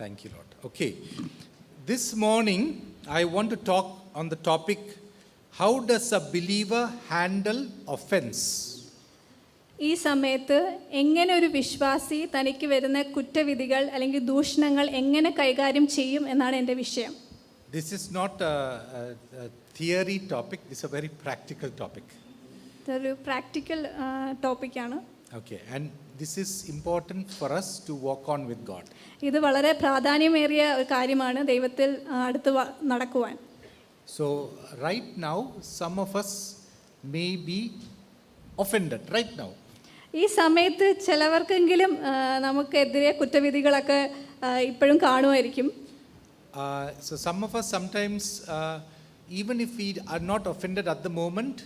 Thank you, Lord. Okay. This morning, I want to talk on the topic, how does a believer handle offense? ഈ സമയത്ത് എങ്ങനെ ഒരു വിശ്വാസി തനിക്ക് വരുന്ന കുറ്റവിധികൾ അല്ലെങ്കിൽ ദൂഷണങ്ങൾ എങ്ങനെ കൈകാര്യം ചെയ്യും എന്നാണ് എൻ്റെ വിഷയം. This is not a theory topic, this is a very practical topic. ഇതൊരു പ്രാക്ടിക്കൽ ടോപ്പിക്കാണ്. Okay, and this is important for us to walk on with God. ഇത് വളരെ പ്രാധാന്യമേറിയ ഒരു കാര്യമാണ് ദൈവത്തിൽ അടുത്ത് നടക്കുവാൻ. So right now, some of us may be offended right now. ഈ സമയത്ത് ചിലവർക്കെങ്കിലും നമുക്കെതിരെ കുറ്റവിധികളൊക്കെ ഇപ്പോഴും കാണുമായിരിക്കും. So some of us sometimes, even if we are not offended at the moment,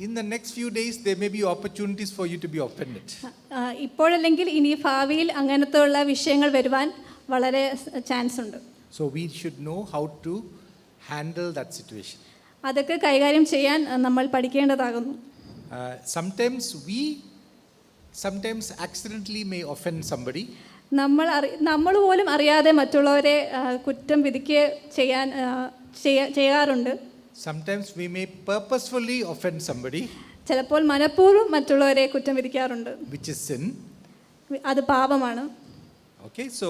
in the next few days there may be opportunities for you to be offended. ഇപ്പോഴല്ലെങ്കിൽ ഇനി ഭാവിയിൽ അങ്ങനത്തെ ഉള്ള വിഷയങ്ങൾ വരുവാൻ വളരെ ചാൻസ് ഉണ്ട്. So we should know how to handle that situation. അതൊക്കെ കൈകാര്യം ചെയ്യാൻ നമ്മൾ പഠിക്കേണ്ടതാകുന്നു. Sometimes we accidentally may offend somebody. നമ്മൾ പോലും അറിയാതെ മറ്റുള്ളവരെ കുറ്റം വിധിക്കുക ചെയ്യാറുണ്ട്. Sometimes we may purposefully offend somebody. ചിലപ്പോൾ മനഃപൂർവ്വം മറ്റുള്ളവരെ കുറ്റം വിധിക്കാറുണ്ട്. Which is sin. അത് പാപമാണ്. Okay, so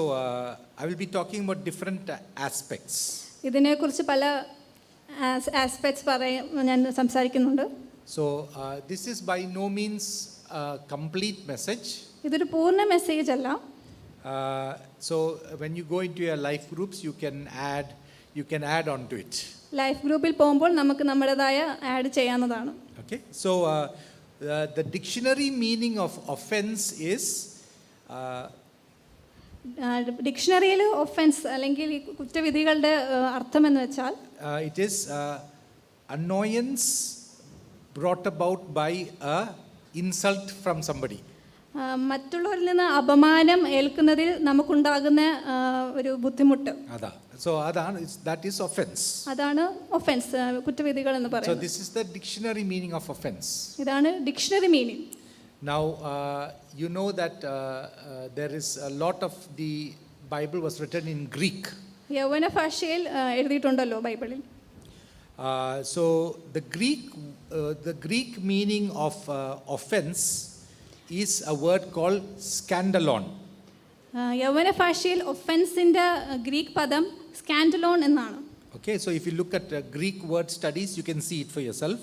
I will be talking about different aspects. ഇതിനെക്കുറിച്ച് പല ആസ്പെക്ട്സ് ഞാൻ സംസാരിക്കുന്നുണ്ട്. So this is by no means a complete message. ഇതൊരു പൂർണ്ണ മെസ്സേജ് അല്ല. So when you go into your life groups, you can add on to it. Life ഗ്രൂപ്പിൽ പോകുമ്പോൾ നമുക്ക് നമ്മുടേതായ ആഡ് ചെയ്യാവുന്നതാണ്. Okay, so the dictionary meaning of offense is ഡിക്ഷണറിയിൽ offence അല്ലെങ്കിൽ ഈ കുറ്റവിധികളുടെ അർത്ഥം എന്ന് വെച്ചാൽ it is annoyance brought about by a insult from somebody. മറ്റുള്ളവരിൽ നിന്ന് അപമാനം ഏൽക്കുന്നതിൽ നമുക്കുണ്ടാകുന്ന ഒരു ബുദ്ധിമുട്ട്. So that is offense. അതാണ് ഒഫൻസ്, കുറ്റവിധികൾ എന്ന് പറയുന്നത്. So this is the dictionary meaning of offense. ഇതാണ് dictionary meaning. Now you know that there is a lot of the Bible was written in Greek. യവന ഭാഷയിൽ എഴുതിയിട്ടുണ്ടല്ലോ ബൈബിളിൽ. So the Greek meaning of offense is a word called scandalon. യവന ഭാഷയിൽ ഒഫൻസിന്റെ Greek പദം സ്കാൻഡലോൺ എന്നാണ്. Okay, so if you look at Greek word studies, you can see it for yourself.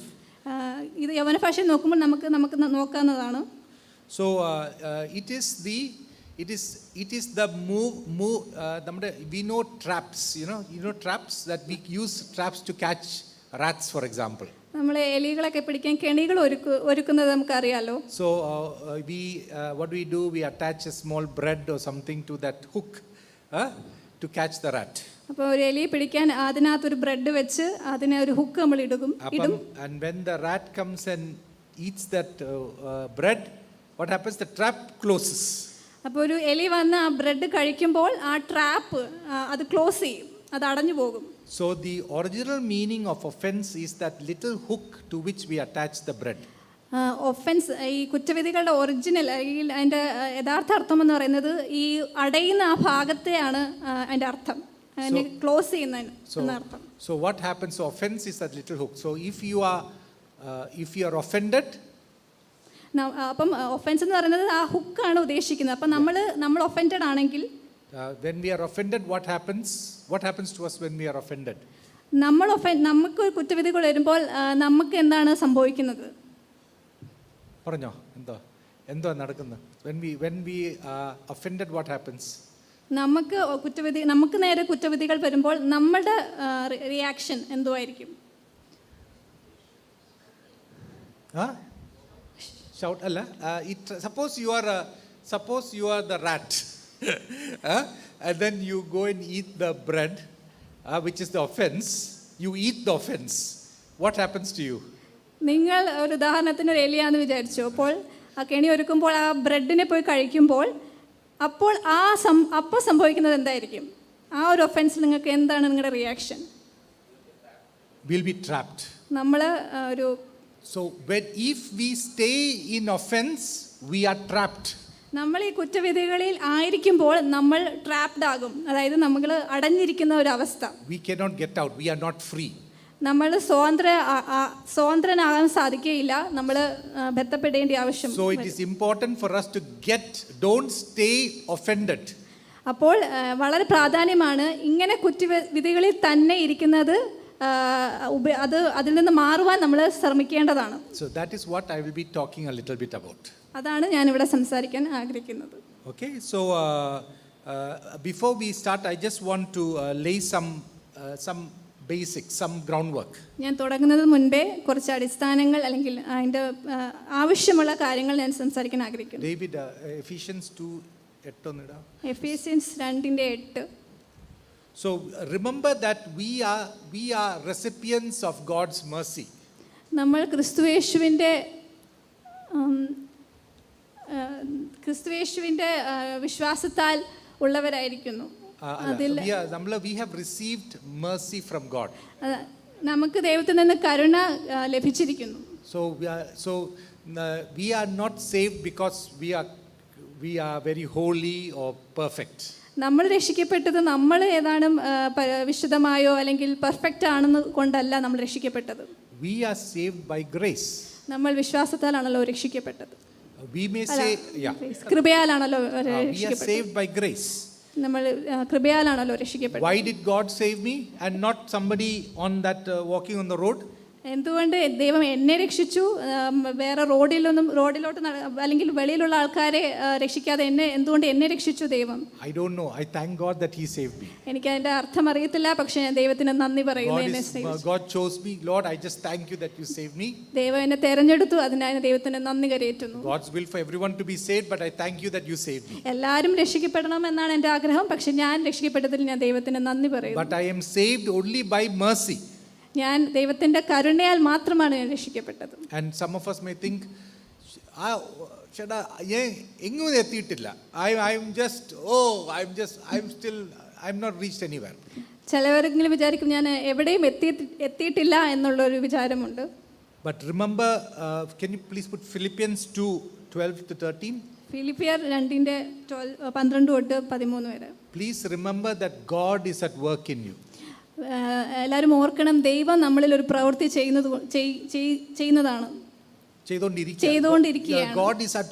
ഇത് യവന ഭാഷയിൽ നോക്കുമ്പോൾ നമുക്ക് നോക്കാവുന്നതാണ്. So it is the move we know traps, you know traps, that we use traps to catch rats, for example. നമ്മൾ എലികളൊക്കെ പിടിക്കാൻ കെണികൾ ഒരുക്കുന്നത് നമുക്കറിയാലോ. So what do we attach a small bread or something to that hook to catch the rat. അപ്പോൾ ഒരു എലിയെ പിടിക്കാൻ അതിനകത്തൊരു bread വെച്ച് അതിനെ ഒരു ഹുക്ക് നമ്മൾ ഇടും. And when the rat comes and eats that bread, what happens? The trap closes. അപ്പോൾ ഒരു എലി വന്ന് ആ ബ്രെഡ് കഴിക്കുമ്പോൾ ആ ട്രാപ്പ് അത് ക്ലോസ് ചെയ്യും, അത് അടഞ്ഞു പോകും. So the original meaning of offense is that little hook to which we attach the bread. Offence ഈ കുറ്റവിധികളുടെ ഒറിജിനൽ അല്ലെങ്കിൽ അതിൻ്റെ യഥാർത്ഥ അർത്ഥം എന്ന് പറയുന്നത് ഈ അടയുന്ന ആ ഭാഗത്തെയാണ് അതിൻ്റെ അർത്ഥം, അതിനെ ക്ലോസ് ചെയ്യുന്ന അർത്ഥം. So what happens? So offense is that little hook. So if you are offended, അപ്പം ഒഫൻസ് എന്ന് പറയുന്നത് ആ ഹുക്കാണ് ഉദ്ദേശിക്കുന്നത്. അപ്പം നമ്മൾ ഒഫൻഡഡ് ആണെങ്കിൽ, when we are offended, what happens to us when we are offended? നമുക്ക് കുറ്റവിധികൾ വരുമ്പോൾ നമുക്ക് എന്താണ് സംഭവിക്കുന്നത്? പറഞ്ഞോ, എന്തോ നടക്കുന്നത്? when we offended, what happens? നമുക്ക് നേരെ കുറ്റവിധികൾ വരുമ്പോൾ നമ്മുടെ reaction എന്തുവായിരിക്കും? Shout alla. Suppose you are the rat. And then you go and eat the bread, which is the offense. You eat the offense. What happens to you? നിങ്ങൾ ഒരു ഉദാഹരണത്തിന് ഒരു എലിയാന്ന് വിചാരിച്ചു. അപ്പോൾ ആ കെണി ഒരുക്കുമ്പോൾ ആ ബ്രെഡിനെ പോയി കഴിക്കുമ്പോൾ അപ്പോൾ സംഭവിക്കുന്നത് എന്തായിരിക്കും? ആ ഒരു ഒഫൻസിൽ നിങ്ങൾക്ക് എന്താണ് നിങ്ങളുടെ റിയാക്ഷൻ? We'll be trapped. നമ്മൾ ഒരു So if we stay in offense, we are trapped. നമ്മൾ ഈ കുറ്റവിധികളിൽ ആയിരിക്കുമ്പോൾ നമ്മൾ ട്രാപ്ഡ് ആകും, അതായത് നമ്മൾ അടഞ്ഞിരിക്കുന്ന ഒരു അവസ്ഥ. We cannot get out. We are not free. നമ്മൾ സ്വതന്ത്രനാകാൻ സാധിക്കുകയില്ല, നമ്മൾ ബന്ധപ്പെടേണ്ട ആവശ്യം. So it is important for us to don't stay offended. അപ്പോൾ വളരെ പ്രാധാന്യമാണ് ഇങ്ങനെ കുറ്റവിധികളിൽ തന്നെ ഇരിക്കുന്നത്, അതിൽ നിന്ന് മാറുവാൻ നമ്മൾ ശ്രമിക്കേണ്ടതാണ്. So that is what I will be talking a little bit about. അതാണ് ഞാനിവിടെ സംസാരിക്കാൻ ആഗ്രഹിക്കുന്നത്. Okay, so before we start, I just want to lay some basics, some groundwork. ഞാൻ തുടങ്ങുന്നത് മുൻപേ കുറച്ച് അടിസ്ഥാനങ്ങൾ അല്ലെങ്കിൽ അതിൻ്റെ ആവശ്യമുള്ള കാര്യങ്ങൾ ഞാൻ സംസാരിക്കാൻ ആഗ്രഹിക്കുന്നു. David, Ephesians 2:8 ഒന്നിടാ. Ephesians 2:8. So remember that we are recipients of God's mercy. നമ്മൾ ക്രിസ്തുയേശുവിൻ്റെ വിശ്വാസത്താൽ ഉള്ളവരായിരിക്കുന്നു. We have received mercy from God. നമുക്ക് ദൈവത്തിൽ നിന്ന് കരുണ ലഭിച്ചിരിക്കുന്നു. So we are not saved because we are very holy or perfect. നമ്മൾ രക്ഷിക്കപ്പെട്ടത് നമ്മൾ ഏതാനും വിശുദ്ധമായോ അല്ലെങ്കിൽ പെർഫെക്റ്റ് ആണെന്ന് കൊണ്ടല്ല നമ്മൾ രക്ഷിക്കപ്പെട്ടത്. We are saved by grace. നമ്മൾ വിശ്വാസത്താലാണല്ലോ രക്ഷിക്കപ്പെട്ടത്. We may say, കൃപയാലാണല്ലോ we are saved by grace. നമ്മൾ കൃപയാലാണല്ലോ രക്ഷിക്കപ്പെട്ടത്. Why did God save me and not somebody on that walking on the road? എന്തുകൊണ്ട് ദൈവം എന്നെ രക്ഷിച്ചു, വേറെ റോഡിലോട്ട് അല്ലെങ്കിൽ വെളിയിലുള്ള ആൾക്കാരെ രക്ഷിക്കാതെ എന്തുകൊണ്ട് എന്നെ രക്ഷിച്ചു ദൈവം? I don't know. I thank God that He saved me. എനിക്ക് അതിന്റെ അർത്ഥം അറിയത്തില്ല, പക്ഷേ ഞാൻ ദൈവത്തിന് നന്ദി പറയുന്നു. God chose me. Lord, I just thank you that you saved me. ദൈവം എന്നെ തെരഞ്ഞെടുത്തു, അതിനായി ദൈവത്തിന് നന്ദി കരയേറ്റുന്നു. God's will for everyone to be saved, but I thank you that you saved me. എല്ലാവരും രക്ഷിക്കപ്പെടണം എന്നാണ് എൻ്റെ ആഗ്രഹം, പക്ഷെ ഞാൻ രക്ഷിക്കപ്പെട്ടതിൽ ഞാൻ ദൈവത്തിന് നന്ദി പറയുന്നു. But I am saved only by mercy. ഞാൻ ദൈവത്തിന്റെ കരുണയാൽ മാത്രമാണ് ഞാൻ രക്ഷിക്കപ്പെട്ടത്. And some of us may think, എങ്ങും എത്തിയിട്ടില്ല. I'm not reached anywhere. ചിലവരെങ്കിലും വിചാരിക്കും ഞാൻ എവിടെയും എത്തിയിട്ടില്ല എന്നുള്ളൊരു വിചാരമുണ്ട്. But remember, can you please put Philippians 2:12-13? ഫിലിപ്പിയർ 2:12-13 വരെ. Please remember that God is at work in you. എല്ലാവരും ഓർക്കണം, ദൈവം നമ്മളിൽ ഒരു പ്രവൃത്തി ചെയ്യുന്നതാണ്, ചെയ്തുകൊണ്ടിരിക്കുകയാണ്. God is at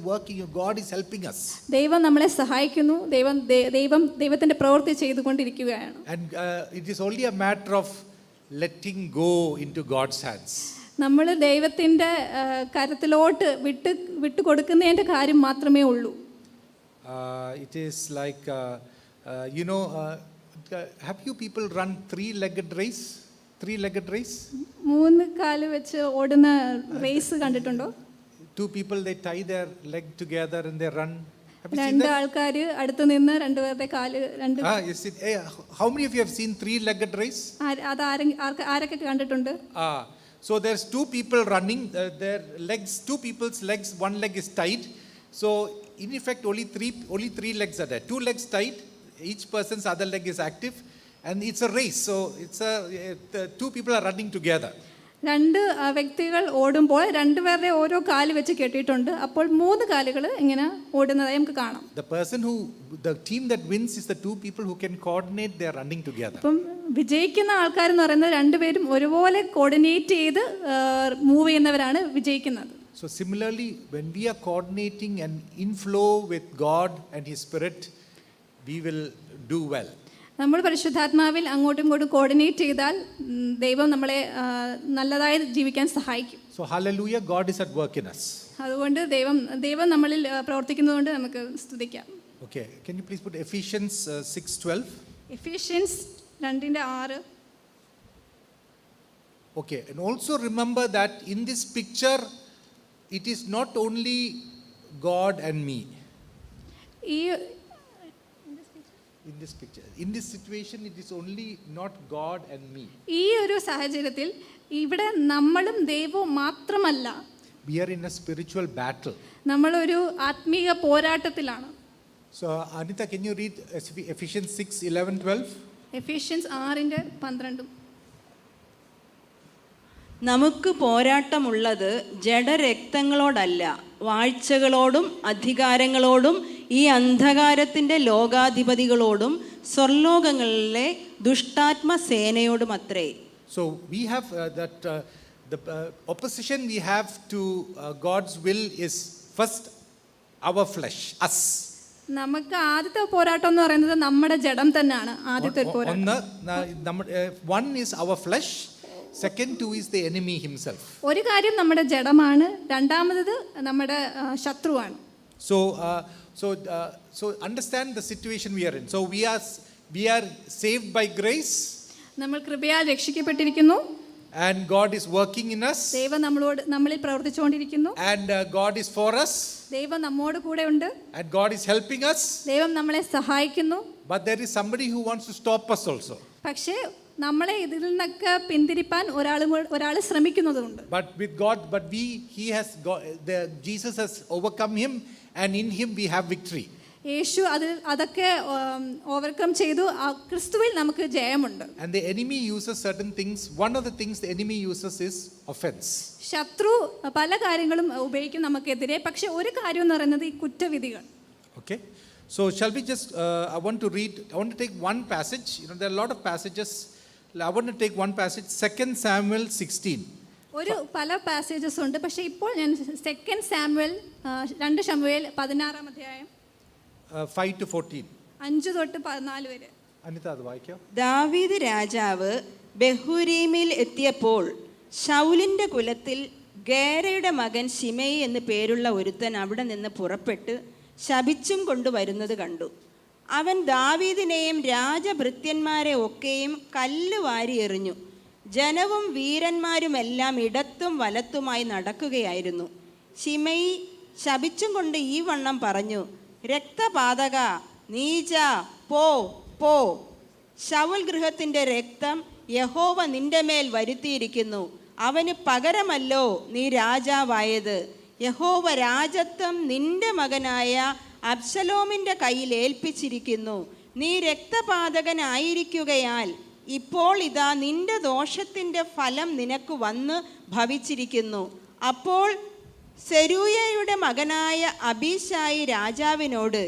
working. God is helping us. ദൈവം നമ്മളെ സഹായിക്കുന്നു, ദൈവത്തിന്റെ പ്രവൃത്തി ചെയ്തുകൊണ്ടിരിക്കുകയാണ്. And it is only a matter of letting go into God's hands. നമ്മൾ ദൈവത്തിന്റെ കരത്തിലോട്ട് വിട്ടു കൊടുക്കുന്നതിന്റെ കാര്യം മാത്രമേ ഉള്ളൂ. It is like have you people run three-legged race? മൂന്ന് കാല് വെച്ച് ഓടുന്ന റേസ് കണ്ടിട്ടുണ്ടോ? Two people, they tie their leg together and they run. രണ്ട് ആൾക്കാര് അടുത്ത് നിന്ന് രണ്ടുപേരുടെ കാല് How many of you have seen three-legged race? അത് ആരൊക്കെ കണ്ടിട്ടുണ്ട്? So there's two people running, their legs, two people's legs, one leg is tied. So in effect only three legs are there. Two legs tied, each person's other leg is active, and it's a race. So it's two people are running together. രണ്ട് വ്യക്തികൾ ഓടുമ്പോൾ രണ്ടുപേരുടെ ഓരോ കാല് വെച്ച് കെട്ടിയിട്ടുണ്ട്. അപ്പോൾ മൂന്ന് കാലുകൾ ഇങ്ങനെ ഓടുന്നതായി നമുക്ക് കാണാം. The team that wins is the two people who can coordinate their running together. അപ്പം വിജയിക്കുന്ന ആൾക്കാരെന്ന് പറയുന്നത് രണ്ടുപേരും ഒരുപോലെ കോർഡിനേറ്റ് ചെയ്ത് മൂവ് ചെയ്യുന്നവരാണ് വിജയിക്കുന്നത്. So similarly, when we are coordinating and in flow with God and His Spirit, we will do well. നമ്മൾ പരിശുദ്ധാത്മാവിൽ അങ്ങോട്ടും ഇങ്ങോട്ടും കോർഡിനേറ്റ് ചെയ്താൽ ദൈവം നമ്മളെ നല്ലതായി ജീവിക്കാൻ സഹായിക്കും. So hallelujah, God is at work in us. അതുകൊണ്ട് ദൈവം നമ്മളിൽ പ്രവർത്തിക്കുന്നതുകൊണ്ട് നമുക്ക് സ്തുതിക്കാം. Okay, can you please put Ephesians 6:12? Ephesians 2:6. Okay, and also remember that in this picture it is not only God and me. In this situation it is only not God and me. ഈ ഒരു സാഹചര്യത്തിൽ ഇവിടെ നമ്മളും ദൈവവും മാത്രമല്ല, we are in a spiritual battle. നമ്മൾ ഒരു ആത്മീയ പോരാട്ടത്തിലാണ്. So Anita, can you read Ephesians 6:11-12? Ephesians 6:12. നമുക്ക് പോരാട്ടമുള്ളത് ജഡരക്തങ്ങളോടല്ല, വാഴ്ചകളോടും അധികാരങ്ങളോടും ഈ അന്ധകാരത്തിൻ്റെ ലോകാധിപതികളോടും സ്വർലോകങ്ങളിലെ ദുഷ്ടാത്മ സേനയോടും അത്രേ. So we have the opposition we have to God's will is first our flesh, us. നമുക്ക് ആദ്യത്തെ പോരാട്ടം എന്ന് പറയുന്നത് നമ്മുടെ ജഡം തന്നെയാണ് ആദ്യത്തെ ഒരു പോരാട്ടം. One is our flesh, second two is the enemy himself. ഒരു കാര്യം നമ്മുടെ ജഡമാണ്, രണ്ടാമത് നമ്മുടെ ശത്രുവാണ്. So understand the situation we are in. So we are saved by grace. നമ്മൾ കൃപയാൽ രക്ഷിക്കപ്പെട്ടിരിക്കുന്നു. And God is working in us. ദൈവം നമ്മളിൽ പ്രവർത്തിച്ചുകൊണ്ടിരിക്കുന്നു. And God is for us. ദൈവം നമ്മോട് കൂടെ ഉണ്ട്. And God is helping us. ദൈവം നമ്മളെ സഹായിക്കുന്നു. But there is somebody who wants to stop us also. പക്ഷേ നമ്മളെ ഇതിൽ നിന്നൊക്കെ പിന്തിരിപ്പാൻ ഒരാൾ ശ്രമിക്കുന്നതുണ്ട്. Jesus has overcome him, and in him we have victory. യേശു അതൊക്കെ ഓവർകം ചെയ്തു. ക്രിസ്തുവിൽ നമുക്ക് ജയമുണ്ട്. And the enemy uses certain things. One of the things the enemy uses is offense. ശത്രു പല കാര്യങ്ങളും ഉപയോഗിക്കും നമുക്കെതിരെ. പക്ഷെ ഒരു കാര്യം എന്ന് പറയുന്നത് ഈ കുറ്റവിധികൾ. Okay, so shall we just I want to take one passage. There are a lot of passages. I want to take one passage, 2 Samuel 16. ഒരു പല പാസേജസ് ഉണ്ട്. പക്ഷെ ഇപ്പോൾ ഞാൻ 2 സാമുവേൽ 2 ശമൂവേൽ 16 അധ്യായം 5 to 14. 5 തൊട്ട് 14 വരെ. അനിത അത് വായിക്കാം. ദാവീദ് രാജാവ് ബഹൂരീമിൽ എത്തിയപ്പോൾ ശൗലിൻ്റെ കുലത്തിൽ ഗേരയുടെ മകൻ ശിമെയി എന്ന് പേരുള്ള ഒരുത്തൻ അവിടെ നിന്ന് പുറപ്പെട്ട് ശപിച്ചും കൊണ്ടുവരുന്നത് കണ്ടു. അവൻ ദാവീദിനെയും രാജഭൃത്യന്മാരെ ഒക്കെയും കല്ല് വാരി എറിഞ്ഞു. ജനവും വീരന്മാരുമെല്ലാം ഇടത്തും വലത്തുമായി നടക്കുകയായിരുന്നു. ശിമെയി ശപിച്ചും കൊണ്ട് ഈ വണ്ണം പറഞ്ഞു: രക്തപാതക, നീച, പോ പോ. ശൗൽ ഗൃഹത്തിൻ്റെ രക്തം യഹോവ നിന്റെ മേൽ വരുത്തിയിരിക്കുന്നു. അവന് പകരമല്ലോ നീ രാജാവായത്. യഹോവ രാജത്വം നിന്റെ മകനായ അബ്ശലോമിൻ്റെ കയ്യിൽ ഏൽപ്പിച്ചിരിക്കുന്നു. നീ രക്തപാതകനായിരിക്കുകയാൽ ഇപ്പോൾ ഇതാ നിന്റെ ദോഷത്തിൻ്റെ ഫലം നിനക്ക് വന്ന് ഭവിച്ചിരിക്കുന്നു. അപ്പോൾ സെരൂയയുടെ മകനായ അബീശായി രാജാവിനോട്: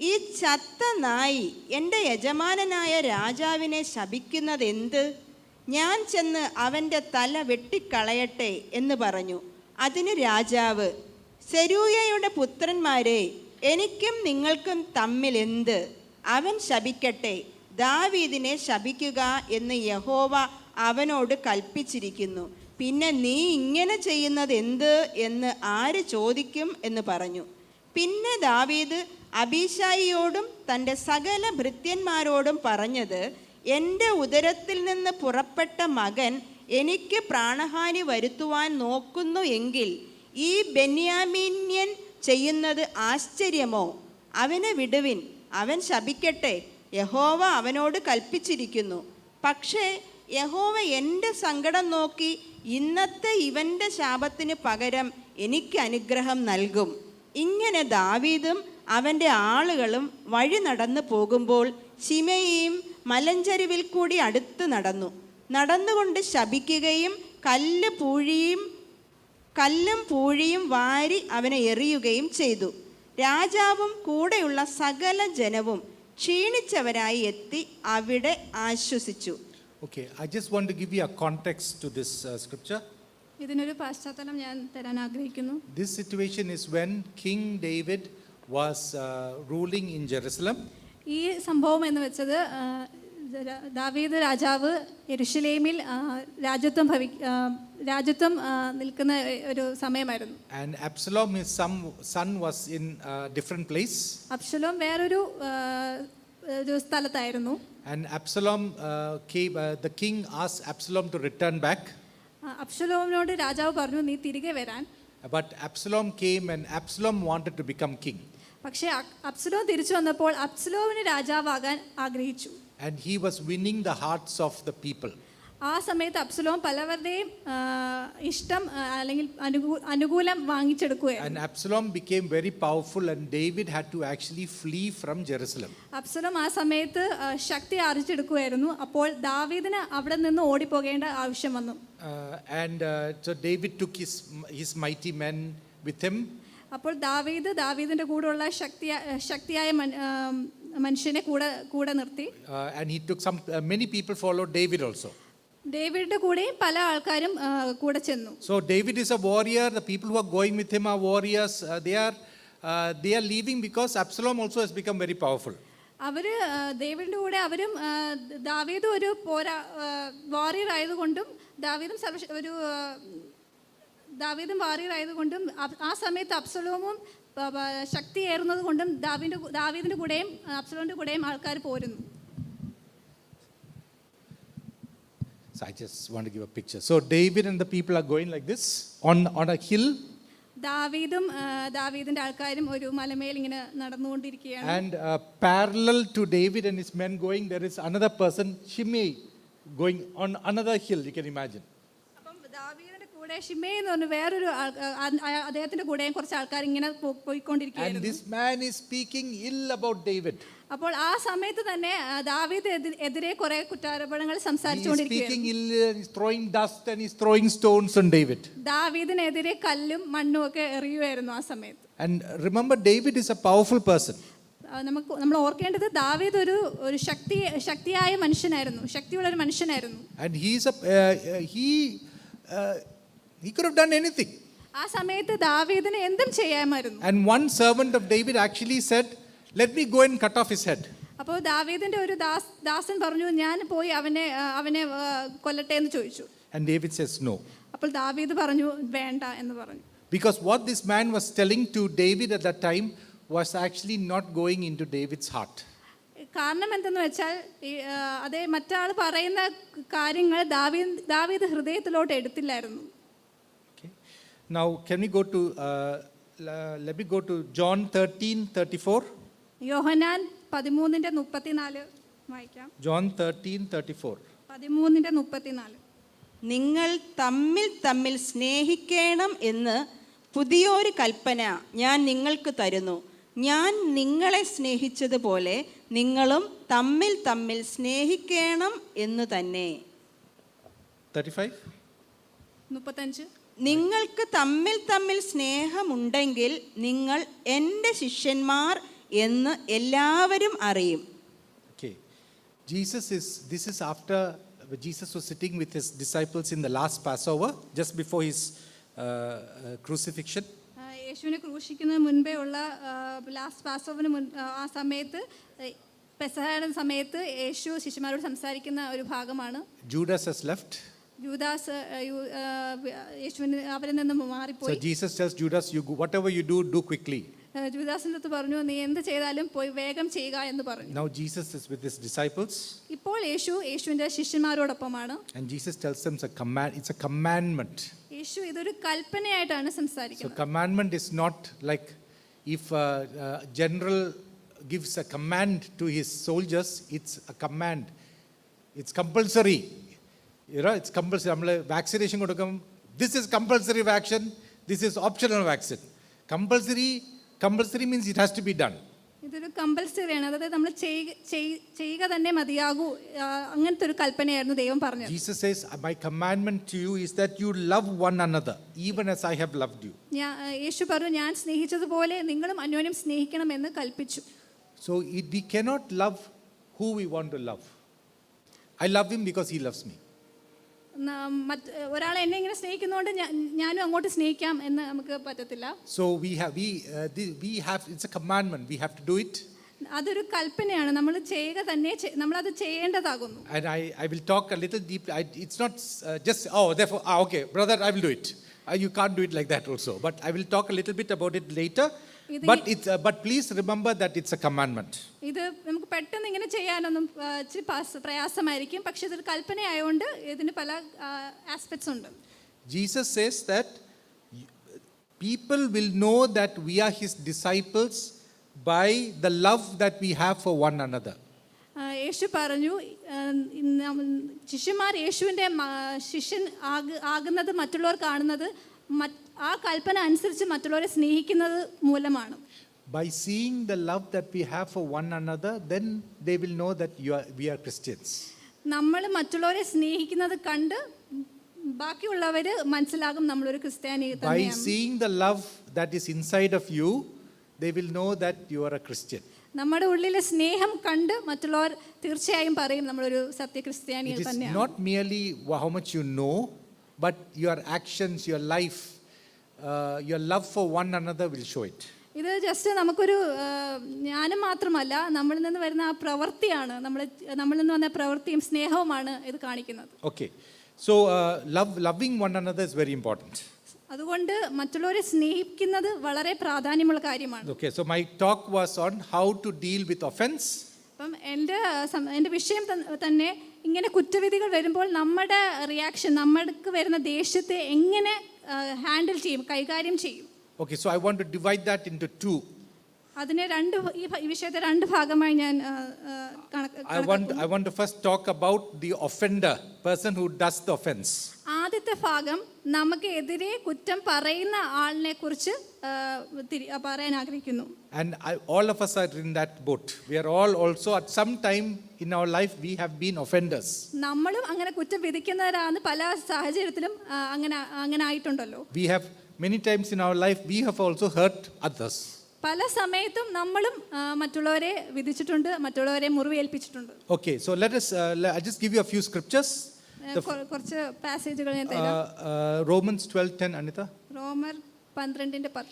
ഈ ചത്ത നായി എൻ്റെ യജമാനനായ രാജാവിനെ ശപിക്കുന്നതെന്ത്? ഞാൻ ചെന്ന് അവൻ്റെ തല വെട്ടിക്കളയട്ടെ എന്ന് പറഞ്ഞു. അതിന് രാജാവ്: സെരൂയയുടെ പുത്രന്മാരെ, എനിക്കും നിങ്ങൾക്കും തമ്മിൽ എന്ത്? അവൻ ശപിക്കട്ടെ, ദാവീദിനെ ശപിക്കുക എന്ന് യഹോവ അവനോട് കൽപ്പിച്ചിരിക്കുന്നു. പിന്നെ നീ ഇങ്ങനെ ചെയ്യുന്നത് എന്ത് എന്ന് ആര് ചോദിക്കും എന്ന് പറഞ്ഞു. പിന്നെ ദാവീദ് അബീശായിയോടും തൻ്റെ സകല ഭൃത്യന്മാരോടും പറഞ്ഞത്: എൻ്റെ ഉദരത്തിൽ നിന്ന് പുറപ്പെട്ട മകൻ എനിക്ക് പ്രാണഹാനി വരുത്തുവാൻ നോക്കുന്നു എങ്കിൽ ഈ ബെന്യാമീന്യൻ ചെയ്യുന്നത് ആശ്ചര്യമോ? അവനെ വിടുവിൻ, അവൻ ശപിക്കട്ടെ, യഹോവ അവനോട് കൽപ്പിച്ചിരിക്കുന്നു. പക്ഷേ യഹോവ എൻ്റെ സങ്കടം നോക്കി ഇന്നത്തെ ഇവൻ്റെ ശാപത്തിന് പകരം എനിക്ക് അനുഗ്രഹം നൽകും. ഇങ്ങനെ ദാവീദും അവൻ്റെ ആളുകളും വഴി നടന്നു പോകുമ്പോൾ ശിമെയിയും മലഞ്ചരിവിൽ കൂടി അടുത്ത് നടന്നുകൊണ്ട് ശപിക്കുകയും കല്ലും പൂഴിയും വാരി അവനെ എറിയുകയും ചെയ്തു. രാജാവും കൂടെയുള്ള സകല ജനവും ക്ഷീണിച്ചവരായി എത്തി അവിടെ ആശ്വസിച്ചു. Okay, I just want to give you a context to this scripture. ഇതിനൊരു പശ്ചാത്തലം ഞാൻ തരാൻ ആഗ്രഹിക്കുന്നു. This situation is when King David was ruling in Jerusalem. ഈ സംഭവം എന്ന് വെച്ചത് ദാവീദ് രാജാവ് യെരുശലേമിൽ രാജ്യത്വം നിൽക്കുന്ന ഒരു സമയമായിരുന്നു. And Absalom, his son, was in a different place. അബ്ശലോം വേറൊരു സ്ഥലത്തായിരുന്നു. And Absalom came. The king asked Absalom to return back. അബ്ശലോമിനോട് രാജാവ് പറഞ്ഞു, നീ തിരികെ വരാൻ. But Absalom came, and Absalom wanted to become king. പക്ഷേ അബ്ശലോം തിരിച്ചു വന്നപ്പോൾ അബ്ശലോമിന് രാജാവാകാൻ ആഗ്രഹിച്ചു. And he was winning the hearts of the people. ആ സമയത്ത് അബ്ശലോം പലവരുടെയും ഇഷ്ടം അല്ലെങ്കിൽ അനുകൂലം വാങ്ങിച്ചെടുക്കുകയായിരുന്നു. And Absalom became very powerful, and David had to actually flee from Jerusalem. അബ്ശലോം ആ സമയത്ത് ശക്തി ആർജിച്ചെടുക്കുകയായിരുന്നു. അപ്പോൾ ദാവീദിന് അവിടെ നിന്ന് ഓടിപ്പോകേണ്ട ആവശ്യം വന്നു. So David took his mighty men with him. അപ്പോൾ ദാവീദിന്റെ കൂടെയുള്ള ശക്തിയായ മനുഷ്യനെ കൂടെ നിർത്തി. And he took many people followed David also. ഡേവിഡിന്റെ കൂടെയും പല ആൾക്കാരും കൂടെ ചെന്നു. So David is a warrior. The people who are going with him are warriors. They are leaving because Absalom also has become very powerful. അവര് ഡേവിഡിന്റെ കൂടെ അവരും ദാവീദും ഒരു വാറിയർ ആയതുകൊണ്ടും ദാവീദും വാറിയർ ആയതുകൊണ്ടും ആ സമയത്ത് അബ്സലോമും ശക്തിയേറുന്നത് കൊണ്ടും ദാവീദിന്റെ കൂടെയും അബ്സലോമിന്റെ കൂടെയും ആൾക്കാർ പോരുന്നു. So I just want to give a picture. So David and the people are going like this on a hill. ദാവീദിന്റെ ആൾക്കാരും ഒരു മലമേൽ ഇങ്ങനെ നടന്നുകൊണ്ടിരിക്കുകയാണ്. And parallel to David and his men going, there is another person, Shimei, going on another hill. You can imagine. അപ്പം ദാവീദിന്റെ കൂടെ ഷിമേയ് എന്ന് പറഞ്ഞ വേറൊരു അദ്ദേഹത്തിന്റെ കൂടെയും കുറച്ച് ആൾക്കാർ ഇങ്ങനെ പോയിക്കൊണ്ടിരിക്കുകയാണ്. And this man is speaking ill about David. അപ്പോൾ ആ സമയത്ത് തന്നെ ദാവീദ് എതിരെ കുറെ കുറ്റാരോപണങ്ങൾ He is സംസാരിച്ചുകൊണ്ടിരിക്കുകയാണ്. speaking ill, he's throwing dust and he's throwing stones on David. ദാവീദിനെതിരെ കല്ലും മണ്ണും ഒക്കെ എറിയുമായിരുന്നു ആ സമയത്ത്. And remember, David is a powerful person. നമ്മൾ ഓർക്കേണ്ടത് ദാവീദ് ഒരു ശക്തിയായ മനുഷ്യനായിരുന്നു, ശക്തിയുള്ള ഒരു മനുഷ്യനായിരുന്നു. And he could have done anything. ആ സമയത്ത് ദാവീദിന് എന്തും ചെയ്യാമായിരുന്നു. And one servant of David actually said, "Let me go and cut off his head." അപ്പോൾ ദാവീദിന്റെ ഒരു ദാസൻ പറഞ്ഞു, ഞാൻ പോയി അവനെ കൊല്ലട്ടെ എന്ന് ചോദിച്ചു. And David says no. അപ്പോൾ ദാവീദ് പറഞ്ഞു വേണ്ട എന്ന് പറഞ്ഞു. Because what this man was telling to David at that time was actually not going into David's heart. കാരണം എന്തെന്ന് വെച്ചാൽ അതേ മറ്റാൾ പറയുന്ന കാര്യങ്ങൾ ദാവീദ് ഹൃദയത്തിലോട്ട് എടുത്തില്ലായിരുന്നു. Okay. Now can we go to let me go to John 13:34. യോഹന്നാൻ 13:34 വായിക്കാം. John 13:34. 13:34. നിങ്ങൾ തമ്മിൽ സ്നേഹിക്കണം എന്ന് പുതിയൊരു കൽപ്പന ഞാൻ നിങ്ങൾക്ക് തരുന്നു. ഞാൻ നിങ്ങളെ സ്നേഹിച്ചതുപോലെ നിങ്ങളും തമ്മിൽ സ്നേഹിക്കണം എന്ന് തന്നെ. 35. 35. നിങ്ങൾക്ക് തമ്മിൽ സ്നേഹമുണ്ടെങ്കിൽ നിങ്ങൾ എൻ്റെ ശിഷ്യന്മാർ എന്ന് എല്ലാവരും അറിയും. Okay. This is after Jesus was sitting with his disciples in the last Passover, just before his crucifixion. യേശുവിനെ ക്രൂശിക്കുന്നതിന് മുൻപേ ഉള്ള ലാസ്റ്റ് പാസ്ഓവറിന് ആ സമയത്ത് പെസഹയുടെ സമയത്ത് യേശു ശിഷ്യന്മാരോട് സംസാരിക്കുന്ന ഒരു ഭാഗമാണ്. Judas has left. ജൂദാസ് യേശുവിന് അവരിൽ നിന്ന് So മാറിപ്പോയി. Jesus tells Judas, whatever you do quickly. ജൂദാസിന്റെ അടുത്ത് പറഞ്ഞു, നീ എന്ത് ചെയ്താലും പോയി വേഗം ചെയ്യുക എന്ന് പറഞ്ഞു. Now Jesus is with his disciples. ഇപ്പോൾ യേശുവിന്റെ ശിഷ്യന്മാരോടൊപ്പമാണ്. And Jesus tells them it's a commandment. യേശു ഇതൊരു കൽപ്പനയായിട്ടാണ് So സംസാരിക്കുന്നത്. commandment is not like if a general gives a command to his soldiers, it's a command. It's compulsory. It's compulsory. നമ്മൾ vaccination കൊടുക്കും, this is compulsory vaccine, this is optional vaccine. Compulsory means it has to be done. ഇതൊരു compulsory ആണ്, അതായത് നമ്മൾ ചെയ്യുക തന്നെ മതിയാകൂ, അങ്ങനത്തെ ഒരു കൽപ്പനയായിരുന്നു ദൈവം പറഞ്ഞത്. Jesus says, my commandment to you is that you love one another even as I have loved you. യേശു പറഞ്ഞു, ഞാൻ സ്നേഹിച്ചതുപോലെ നിങ്ങളും അന്യോന്യം സ്നേഹിക്കണമെന്ന് കൽപ്പിച്ചു. So we cannot love who we want to love. I love him because he loves me. ഒരാളെ എന്നെ ഇങ്ങനെ സ്നേഹിക്കുന്നതുകൊണ്ട് ഞാനും അങ്ങോട്ട് സ്നേഹിക്കാം എന്ന് നമുക്ക് പറ്റത്തില്ല. So we have it's a commandment, we have to do it. അതൊരു കൽപ്പനയാണ്, നമ്മൾ ചെയ്യുക തന്നെ, നമ്മളത് ചെയ്യേണ്ടതാകുന്നു. And I will talk a little deeply. It's not just therefore okay brother, I will do it. You can't do it like that also, but I will talk a little bit about it later. But please remember that it's a commandment. ഇത് നമുക്ക് പെട്ടെന്ന് ഇങ്ങനെ ചെയ്യാനൊന്നും ഇച്ചിരി പ്രയാസമായിരിക്കും, പക്ഷെ ഇതൊരു കൽപ്പനയായതുകൊണ്ട് ഇതിന് പല ആസ്പെക്ട്സ് ഉണ്ട്. Jesus says that people will know that we are his disciples by the love that we have for one another. യേശു പറഞ്ഞു, ശിഷ്യന്മാർ യേശുവിൻ്റെ ശിഷ്യൻ ആകുന്നത് മറ്റുള്ളവർ കാണുന്നത് ആ കൽപ്പന അനുസരിച്ച് മറ്റുള്ളവരെ സ്നേഹിക്കുന്നത് മൂലമാണ്. By seeing the love that we have for one another, then they will know that we are Christians. നമ്മൾ മറ്റുള്ളവരെ സ്നേഹിക്കുന്നത് കണ്ട് ബാക്കിയുള്ളവർ മനസ്സിലാകും നമ്മളൊരു ക്രിസ്ത്യാനി By തന്നെയാണ്. seeing the love that is inside of you, they will know that you are a Christian. നമ്മുടെ ഉള്ളിലെ സ്നേഹം കണ്ട് മറ്റുള്ളവർ തീർച്ചയായും പറയും നമ്മളൊരു സത്യക്രിസ്ത്യാനി It is തന്നെയാണ്. not merely how much you know, but your actions, your life, your love for one another will show it. ഇത് ജസ്റ്റ് നമുക്കൊരു ജ്ഞാനം മാത്രമല്ല, നമ്മളിൽ നിന്ന് വരുന്ന ആ പ്രവൃത്തിയാണ്, നമ്മളിൽ നിന്ന് വന്ന പ്രവൃത്തിയും സ്നേഹവുമാണ് ഇത് കാണിക്കുന്നത്. Okay, so loving one another is very important. അതുകൊണ്ട് മറ്റുള്ളവരെ സ്നേഹിക്കുന്നത് വളരെ പ്രാധാന്യമുള്ള കാര്യമാണ്. Okay, so my talk was on how to deal with offense. അപ്പം എൻ്റെ വിഷയം തന്നെ ഇങ്ങനെ കുറ്റവിധികൾ വരുമ്പോൾ നമ്മുടെ റിയാക്ഷൻ, നമ്മൾക്ക് വരുന്ന ദേഷ്യത്തെ എങ്ങനെ ഹാൻഡിൽ ചെയ്യും, കൈകാര്യം ചെയ്യും. Okay, so I want to divide that into two. അതിനെ ഈ വിഷയത്തെ രണ്ട് ഭാഗമായി ഞാൻ I want to first talk about the offender, person who does the offense. ആദ്യത്തെ ഭാഗം നമുക്ക് എതിരെ കുറ്റം പറയുന്ന ആളിനെ കുറിച്ച് പറയാൻ ആഗ്രഹിക്കുന്നു. And all of us are in that boat. We are all also at some time in our life we have been offenders. നമ്മളും അങ്ങനെ കുറ്റം വിധിക്കുന്നവരാണ്, പല സാഹചര്യത്തിലും അങ്ങനെ ആയിട്ടുണ്ടല്ലോ. We have many times in our life we have also hurt others. പല സമയത്തും നമ്മളും മറ്റുള്ളവരെ വിധിച്ചിട്ടുണ്ട്, മറ്റുള്ളവരെ മുറിവേൽപ്പിച്ചിട്ടുണ്ട്. Okay, so I just give you a few scriptures. കുറച്ച് പാസേജുകൾ ഞാൻ തരാം. Romans 12:10, Anita. റോമർ 12:10.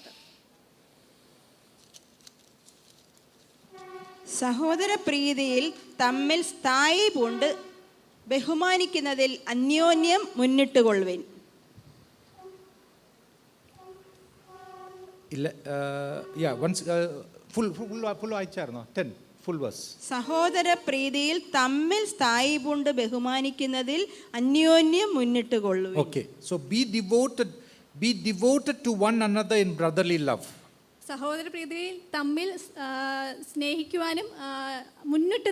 സഹോദര പ്രീതിയിൽ തമ്മിൽ സ്ഥായി പൂണ്ട് ബഹുമാനിക്കുന്നതിൽ അന്യോന്യം മുന്നിട്ടുകൊള്ളുവിൻ. Once full വായിച്ചായിരുന്നോ? 10 full verse. സഹോദര പ്രീതിയിൽ തമ്മിൽ സ്ഥായി പൂണ്ട് ബഹുമാനിക്കുന്നതിൽ അന്യോന്യം മുന്നിട്ടുകൊള്ളുവിൻ. Okay, so be devoted to one another in brotherly love. സഹോദര പ്രീതിയിൽ തമ്മിൽ സ്നേഹിക്കുവാനും മുന്നിട്ട്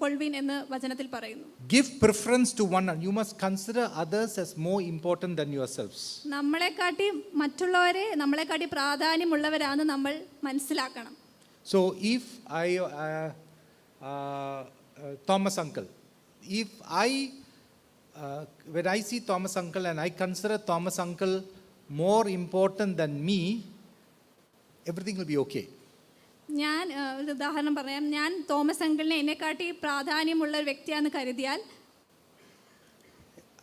കൊള്ളുവിൻ എന്ന് വചനത്തിൽ പറയുന്നു. Give preference to one another. You must consider others as more important than yourselves. മറ്റുള്ളവരെ നമ്മളെക്കാട്ടി പ്രാധാന്യമുള്ളവരാണ് നമ്മൾ മനസ്സിലാക്കണം. So if Thomas uncle, when I see Thomas uncle and I consider Thomas uncle more important than me, everything will be okay. ഞാൻ ഒരു ഉദാഹരണം പറയാം. ഞാൻ Thomas അങ്കിളിനെ എന്നെക്കാട്ടി പ്രാധാന്യമുള്ള ഒരു വ്യക്തിയാണെന്ന് കരുതിയാൽ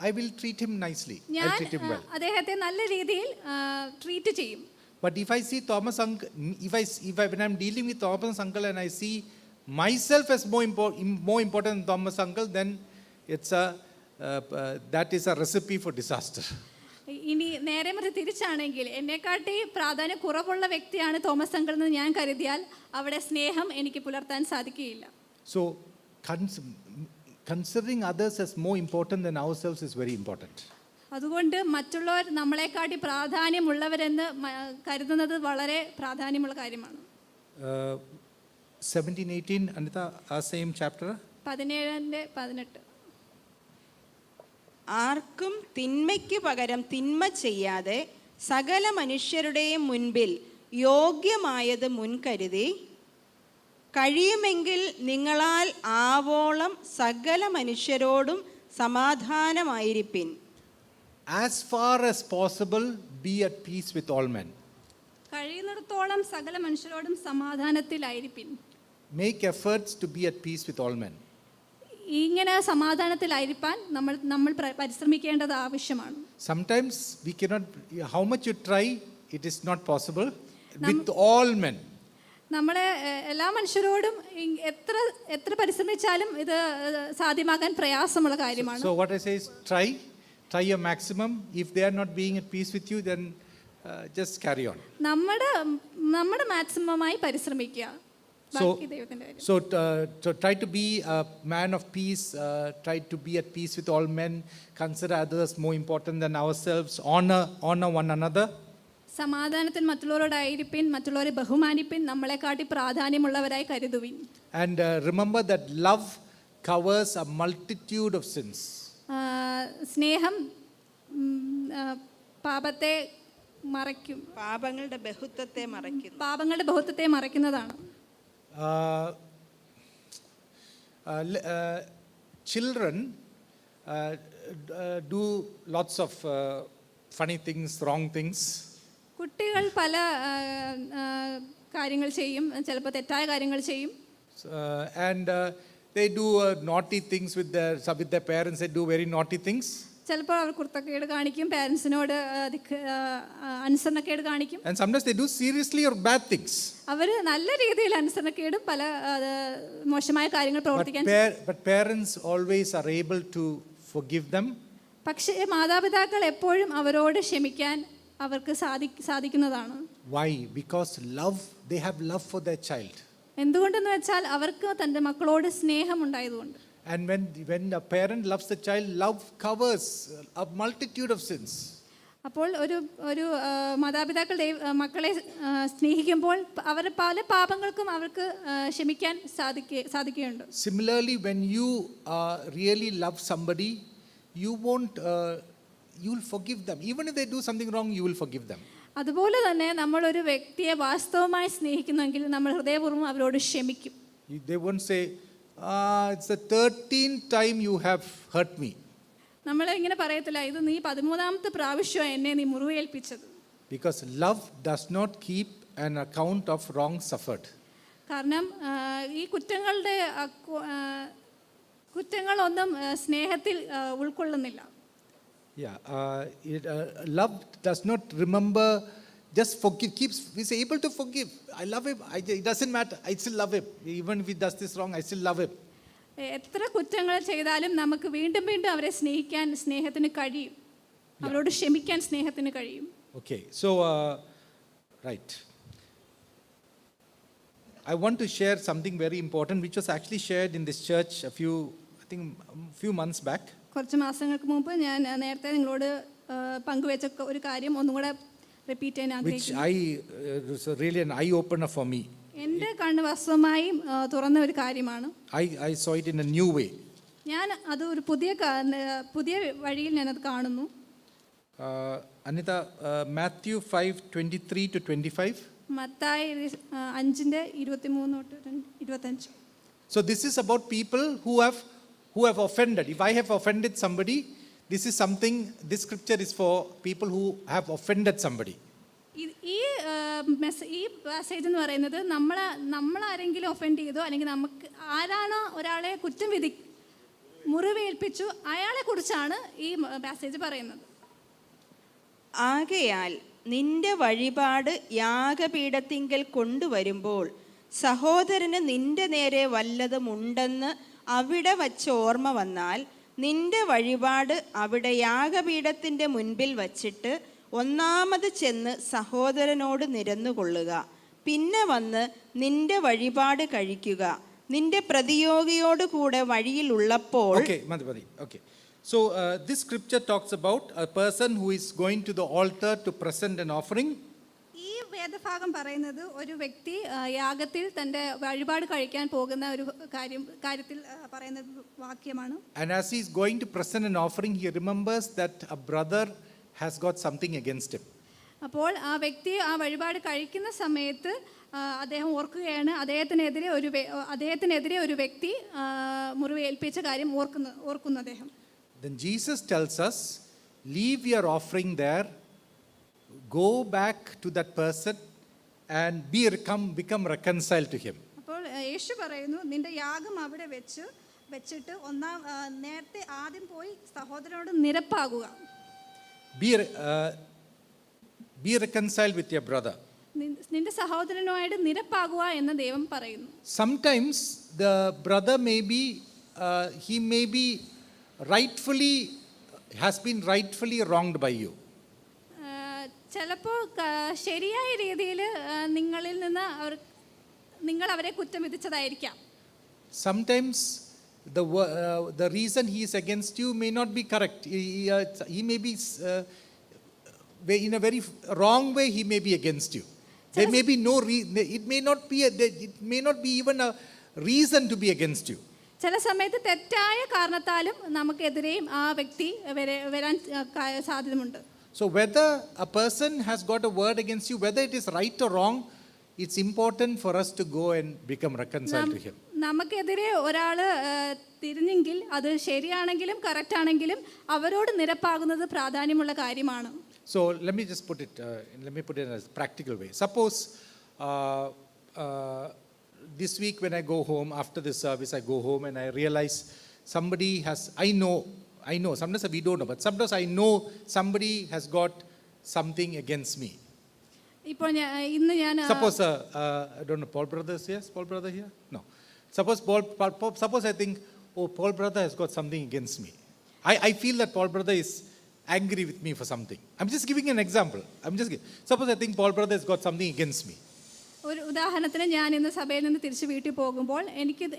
I will treat him nicely. ഞാൻ I'll treat him well. അദ്ദേഹത്തെ നല്ല രീതിയിൽ ട്രീറ്റ് ചെയ്യും. But if I see Thomas uncle, when I'm dealing with Thomas uncle and I see myself as more important than Thomas uncle, then that is a recipe for disaster. ഇനി നേരെ മറിച്ച് തിരിച്ചാണെങ്കിൽ എന്നെക്കാട്ടി പ്രാധാന്യം കുറവുള്ള വ്യക്തിയാണ് തോമസ് അങ്കിൾ എന്ന് ഞാൻ കരുതിയാൽ അവിടെ സ്നേഹം എനിക്ക് പുലർത്താൻ സാധിക്കുകയില്ല. So considering others as more important than ourselves is very important. അതുകൊണ്ട് മറ്റുള്ളവർ നമ്മളെക്കാട്ടി പ്രാധാന്യമുള്ളവരെന്ന് കരുതുന്നത് വളരെ പ്രാധാന്യമുള്ള കാര്യമാണ്. 17-18, Anita, same chapter. 17-18. ആർക്കും തിന്മയ്ക്ക് പകരം തിന്മ ചെയ്യാതെ സകല മനുഷ്യരുടെയും മുൻപിൽ യോഗ്യമായത് മുൻകരുതി കഴിയുമെങ്കിൽ നിങ്ങളാൽ ആവോളം സകല മനുഷ്യരോടും സമാധാനമായിരിപ്പിൻ. As far as possible, be at peace with all men. കഴിയുന്നിടത്തോളം സകല മനുഷ്യരോടും സമാധാനത്തിലായിരിപ്പിൻ. Make efforts to be at peace with all men. ഇങ്ങനെ സമാധാനത്തിലായിരിക്കാൻ നമ്മൾ പരിശ്രമിക്കേണ്ടത് ആവശ്യമാണ്. Sometimes we cannot, how much you try, it is not possible with all men. നമ്മളെ എല്ലാ മനുഷ്യരോടും എത്ര പരിശ്രമിച്ചാലും ഇത് സാധ്യമാക്കാൻ പ്രയാസമുള്ള കാര്യമാണ്. So what I say is try your maximum. If they are not being at peace with you, then just carry on. നമ്മുടെ മാക്സിമമായി പരിശ്രമിക്കുക. So try to be a man of peace, try to be at peace with all men, consider others more important than ourselves, honor one another. സമാധാനത്തിൽ മറ്റുള്ളവരോടായിരിപ്പിൻ, മറ്റുള്ളവരെ ബഹുമാനിപ്പിൻ, നമ്മളെക്കാട്ടി പ്രാധാന്യമുള്ളവരായി കരുതുവിൻ. And remember that love covers a multitude of sins. സ്നേഹം പാപത്തെ മറയ്ക്കും, പാപങ്ങളുടെ ബഹുത്വത്തെ മറയ്ക്കുന്നതാണ്. Children do lots of funny things, wrong things. കുട്ടികൾ പല കാര്യങ്ങൾ ചെയ്യും, ചിലപ്പോൾ തെറ്റായ കാര്യങ്ങൾ ചെയ്യും. And they do naughty things with their parents. They do very naughty things. ചിലപ്പോൾ അവർ കുർത്തക്കേട് കാണിക്കും, പാരൻസിനോട് അനുസരണക്കേട് കാണിക്കും. And sometimes they do seriously or bad things. അവർ നല്ല രീതിയിൽ അനുസരണക്കേടും പല മോശമായ കാര്യങ്ങൾ പ്രവർത്തിക്കാൻ. But parents always are able to forgive them. പക്ഷേ മാതാപിതാക്കൾ എപ്പോഴും അവരോട് ക്ഷമിക്കാൻ അവർക്ക് സാധിക്കുന്നതാണ്. Why? Because they have love for their child. എന്തുകൊണ്ടെന്ന് വെച്ചാൽ അവർക്ക് തൻ്റെ മക്കളോട് സ്നേഹമുണ്ടായതുകൊണ്ട്. And when a parent loves the child, love covers a multitude of sins. അപ്പോൾ ഒരു മാതാപിതാക്കൾ മക്കളെ സ്നേഹിക്കുമ്പോൾ അവർ പല പാപങ്ങൾക്കും അവർക്ക് ക്ഷമിക്കാൻ സാധിക്കുകയുണ്ട്. Similarly, when you really love somebody, you'll forgive them. Even if they do something wrong, you will forgive them. അതുപോലെ തന്നെ നമ്മളൊരു വ്യക്തിയെ വാസ്തവമായി സ്നേഹിക്കുന്നെങ്കിൽ നമ്മൾ ഹൃദയപൂർവ്വം അവരോട് ക്ഷമിക്കും. They won't say, it's the 13th time you have hurt me. നമ്മൾ ഇങ്ങനെ പറയത്തില്ല, ഇത് നീ 13ാമത്തെ പ്രാവശ്യമാണ് എന്നെ നീ മുറിവേൽപ്പിച്ചത്. Because love does not keep an account of wrong suffered. കാരണം ഈ കുറ്റങ്ങളൊന്നും സ്നേഹത്തിൽ ഉൾക്കൊള്ളുന്നില്ല. Yeah, love does not remember, just forgive, is able to forgive. I love him, it doesn't matter, I still love him. Even if he does this wrong, I still love him. എത്ര കുറ്റങ്ങൾ ചെയ്താലും നമുക്ക് വീണ്ടും വീണ്ടും അവരെ സ്നേഹിക്കാൻ സ്നേഹത്തിന് കഴിയും, അവരോട് ക്ഷമിക്കാൻ സ്നേഹത്തിന് കഴിയും. Okay, so, right. I want to share something very important, which was actually shared in this church a few months back. കുറച്ച് മാസങ്ങൾക്ക് മുമ്പ് ഞാൻ നേരത്തെ നിങ്ങളോട് പങ്കുവെച്ച ഒരു കാര്യം ഒന്നും കൂടെ റിപ്പീറ്റ് ചെയ്യാൻ ആഗ്രഹിക്കുന്നു. Which was really an eye opener for me. എൻ്റെ കണ്ണ് വാസ്തവമായും തുറന്ന ഒരു കാര്യമാണ്. I saw it in a new way. ഞാൻ അത് ഒരു പുതിയ വഴിയിൽ ഞാനത് കാണുന്നു. Anita, Matthew 5:23 to 25. Mathai 5:23-25. So this is about people who have offended. If I have offended somebody, this scripture is for people who have offended somebody. ഈ passage എന്ന് പറയുന്നത് നമ്മളാരെങ്കിലും ഒഫൻഡ് ചെയ്തോ അല്ലെങ്കിൽ നമുക്ക് ആരാണോ ഒരാളെ മുറിവേൽപ്പിച്ചു അയാളെ കുറിച്ചാണ് ഈ പാസേജ് പറയുന്നത്. ആകയാൽ നിന്റെ വഴിപാട് യാഗപീഠത്തിങ്കൽ കൊണ്ടുവരുമ്പോൾ സഹോദരന് നിന്റെ നേരെ വല്ലതും ഉണ്ടെന്ന് അവിടെ വച്ച് ഓർമ്മ വന്നാൽ നിന്റെ വഴിപാട് അവിടെ യാഗപീഠത്തിൻ്റെ മുൻപിൽ വച്ചിട്ട് ഒന്നാമത് ചെന്ന് സഹോദരനോട് നിരന്നുകൊള്ളുക. പിന്നെ വന്ന് നിന്റെ വഴിപാട് കഴിക്കുക. നിന്റെ പ്രതിയോഗിയോട് കൂടെ വഴിയിൽ ഉള്ളപ്പോൾ. Okay. So this scripture talks about a person who is going to the altar to present an offering. ഈ വേദഭാഗം പറയുന്നത് ഒരു വ്യക്തി യാഗത്തിൽ തൻ്റെ വഴിപാട് കഴിക്കാൻ പോകുന്ന ഒരു കാര്യത്തിൽ പറയുന്ന വാക്യമാണ്. And as he is going to present an offering, he remembers that a brother has got something against him. അപ്പോൾ ആ വ്യക്തി ആ വഴിപാട് കഴിക്കുന്ന സമയത്ത് അദ്ദേഹം ഓർക്കുകയാണ് അദ്ദേഹത്തിനെതിരെ ഒരു വ്യക്തി മുറിവേൽപ്പിച്ച കാര്യം ഓർക്കുന്നു അദ്ദേഹം. Then Jesus tells us, leave your offering there, go back to that person and become reconciled to him. അപ്പോൾ യേശു പറയുന്നു, നിന്റെ യാഗം അവിടെ വെച്ചിട്ട് നേരത്തെ ആദ്യം പോയി സഹോദരനോട് നിരപ്പാകുക. Be reconciled with your brother. നിന്റെ സഹോദരനുമായിട്ട് നിരപ്പാകുക എന്ന് ദൈവം പറയുന്നു. Sometimes the brother he may be has been rightfully wronged by you. ചിലപ്പോൾ ശരിയായ രീതിയിൽ നിങ്ങളിൽ നിന്ന് നിങ്ങൾ അവരെ കുറ്റം വിധിച്ചതായിരിക്കാം. Sometimes the reason he is against you may not be correct. He may be in a very wrong way. He may be against you. There may be it may not be even a reason to be against you. ചില സമയത്ത് തെറ്റായ കാരണത്താലും നമുക്കെതിരെയും ആ വ്യക്തി വരാൻ സാധ്യതയുണ്ട്. So whether a person has got a word against you, whether it is right or wrong, it's important for us to go and become reconciled to him. നമുക്കെതിരെ ഒരാൾ തിരിഞ്ഞെങ്കിൽ അത് ശരിയാണെങ്കിലും കറക്റ്റ് ആണെങ്കിലും അവരോട് നിരപ്പാകുന്നത് പ്രാധാന്യമുള്ള കാര്യമാണ്. So let me just put it. Let me put it in a practical way. Suppose this week when I go home after this service, I go home and I realize somebody has. I know. Sometimes we don't know, but sometimes I know somebody has got something against me. ഇപ്പോൾ ഇന്ന് ഞാൻ Suppose I don't know. Paul brother is here. Is Paul brother here? No. Suppose suppose I think, oh, Paul brother has got something against me. I feel that Paul brother is angry with me for something. I'm just giving an example. Suppose I think Paul brother has got something against me. ഒരു ഉദാഹരണത്തിന് ഞാൻ ഇന്ന് സഭയിൽ നിന്ന് തിരിച്ച് വീട്ടിൽ പോകുമ്പോൾ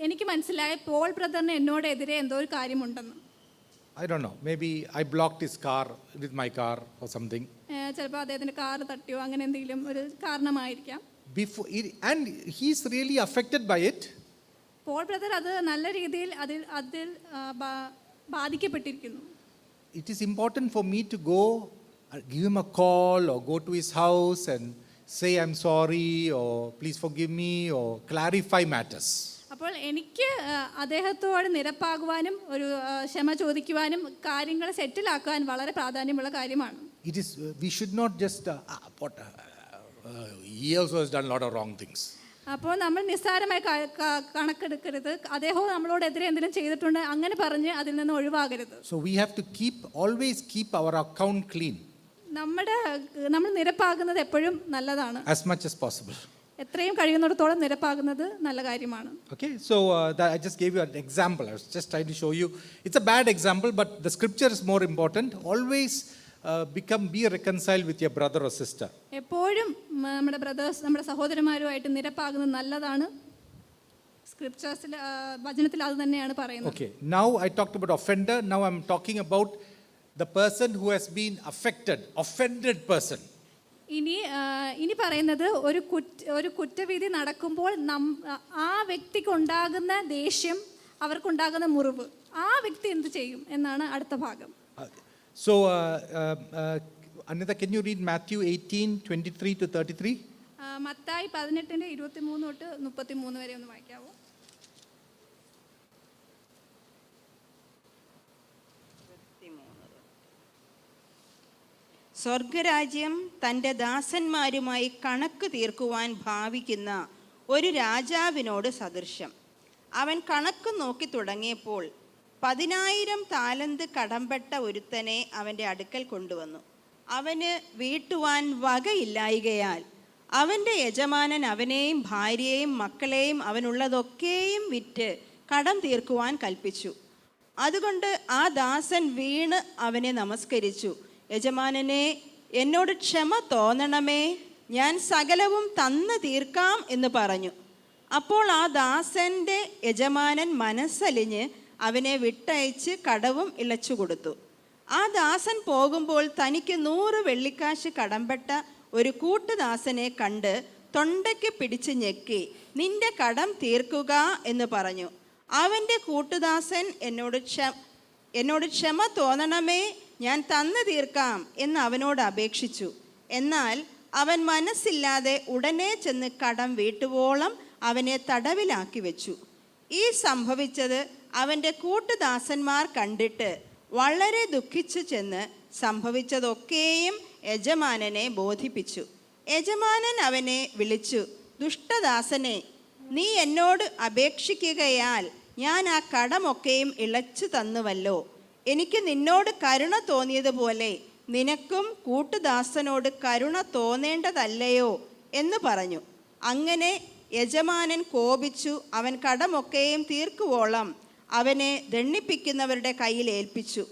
എനിക്ക് മനസ്സിലായ പോൾ ബ്രദറിന് എന്നോടെതിരെ എന്തോ ഒരു കാര്യമുണ്ടെന്ന്. I don't know. Maybe I blocked his car with my car or something. ചിലപ്പോൾ അദ്ദേഹത്തിൻ്റെ കാർ തട്ടിയോ അങ്ങനെ എന്തെങ്കിലും ഒരു കാരണമായിരിക്കാം. And he's really affected by it. Paul brother അത് നല്ല രീതിയിൽ അതിൽ ബാധിക്കപ്പെട്ടിരിക്കുന്നു. It is important for me to go, give him a call or go to his house and say I'm sorry or please forgive me or clarify matters. അപ്പോൾ എനിക്ക് അദ്ദേഹത്തോട് നിരപ്പാകുവാനും ഒരു ക്ഷമ ചോദിക്കുവാനും കാര്യങ്ങൾ സെറ്റിലാക്കാൻ വളരെ പ്രാധാന്യമുള്ള കാര്യമാണ്. It is we should not just he also has done a lot of wrong things. അപ്പോൾ നമ്മൾ നിസ്സാരമായി കണക്കെടുക്കരുത്. അദ്ദേഹവും നമ്മളോടെതിരെ എന്തെങ്കിലും ചെയ്തിട്ടുണ്ട് അങ്ങനെ പറഞ്ഞ് അതിൽ നിന്ന് ഒഴിവാകരുത്. So we have to always keep our account clean. നമ്മൾ നിരപ്പാകുന്നത് എപ്പോഴും നല്ലതാണ്. As much as possible. എത്രയും കഴിയുന്നിടത്തോളം നിരപ്പാകുന്നത് നല്ല കാര്യമാണ്. Okay, so I just gave you an example. I was just trying to show you. It's a bad example, but the scripture is more important. Always be reconciled with your brother or sister. എപ്പോഴും നമ്മുടെ സഹോദരന്മാരുമായിട്ട് നിരപ്പാകുന്നത് നല്ലതാണ്. സ്ക്രിപ്ചേഴ്സിൽ വചനത്തിൽ അത് തന്നെയാണ് പറയുന്നത്. Okay, now I talked about offender. Now I'm talking about the person who has been offended person. ഇനി പറയുന്നത് ഒരു കുറ്റവിധി നടക്കുമ്പോൾ ആ വ്യക്തിക്ക് ഉണ്ടാകുന്ന ദേഷ്യം, അവർക്കുണ്ടാകുന്ന മുറിവ്, ആ വ്യക്തി എന്ത് ചെയ്യും എന്നാണ് അടുത്ത ഭാഗം. So Anita, can you read Matthew 18:23 to 33? Mathai 18:23 തൊട്ട് 33 വരെ ഒന്ന് വായിക്കാവോ? സ്വർഗരാജ്യം തൻ്റെ ദാസന്മാരുമായി കണക്ക് തീർക്കുവാൻ ഭാവിക്കുന്ന ഒരു രാജാവിനോട് സദൃശ്യം. അവൻ കണക്ക് നോക്കി തുടങ്ങിയപ്പോൾ 10,000 താലന്ത് കടംപെട്ട ഒരുത്തനെ അവൻ്റെ അടുക്കൽ കൊണ്ടുവന്നു. അവന് വീട്ടുവാൻ വകയില്ലായികയാൽ അവൻ്റെ യജമാനൻ അവനെയും ഭാര്യയെയും മക്കളെയും അവനുള്ളതൊക്കെയും വിറ്റ് കടം തീർക്കുവാൻ കൽപ്പിച്ചു. അതുകൊണ്ട് ആ ദാസൻ വീണ് അവനെ നമസ്കരിച്ചു. യജമാനനെ, എന്നോട് ക്ഷമ തോന്നണമേ, ഞാൻ സകലവും തന്നു തീർക്കാം എന്ന് പറഞ്ഞു. അപ്പോൾ ആ ദാസൻ്റെ യജമാനൻ മനസ്സലിഞ്ഞ് അവനെ വിട്ടയച്ച് കടവും ഇളച്ചു കൊടുത്തു. ആ ദാസൻ പോകുമ്പോൾ തനിക്ക് 100 വെള്ളിക്കാശ് കടംപെട്ട ഒരു കൂട്ടുദാസനെ കണ്ട് തൊണ്ടയ്ക്ക് പിടിച്ച് ഞെക്കി, നിന്റെ കടം തീർക്കുക എന്ന് പറഞ്ഞു. അവൻ്റെ കൂട്ടുദാസൻ എന്നോട് ക്ഷമ തോന്നണമേ, ഞാൻ തന്നു തീർക്കാം എന്ന് അവനോട് അപേക്ഷിച്ചു. എന്നാൽ അവൻ മനസ്സില്ലാതെ ഉടനെ ചെന്ന് കടം വീട്ടുവോളം അവനെ തടവിലാക്കി വെച്ചു. ഈ സംഭവിച്ചത് അവൻ്റെ കൂട്ടുദാസന്മാർ കണ്ടിട്ട് വളരെ ദുഃഖിച്ചു ചെന്ന് സംഭവിച്ചതൊക്കെയും യജമാനനെ ബോധിപ്പിച്ചു. യജമാനൻ അവനെ വിളിച്ചു, ദുഷ്ടദാസനെ, നീ എന്നോട് അപേക്ഷിക്കുകയാൽ ഞാൻ ആ കടമൊക്കെയും ഇളച്ചു തന്നുവല്ലോ. എനിക്ക് നിന്നോട് കരുണ തോന്നിയതുപോലെ നിനക്കും കൂട്ടുദാസനോട് കരുണ തോന്നേണ്ടതല്ലയോ എന്ന് പറഞ്ഞു. അങ്ങനെ യജമാനൻ കോപിച്ചു അവൻ കടമൊക്കെയും തീർക്കുവോളം അവനെ ദണ്ഡിപ്പിക്കുന്നവരുടെ കയ്യിൽ ഏൽപ്പിച്ചു.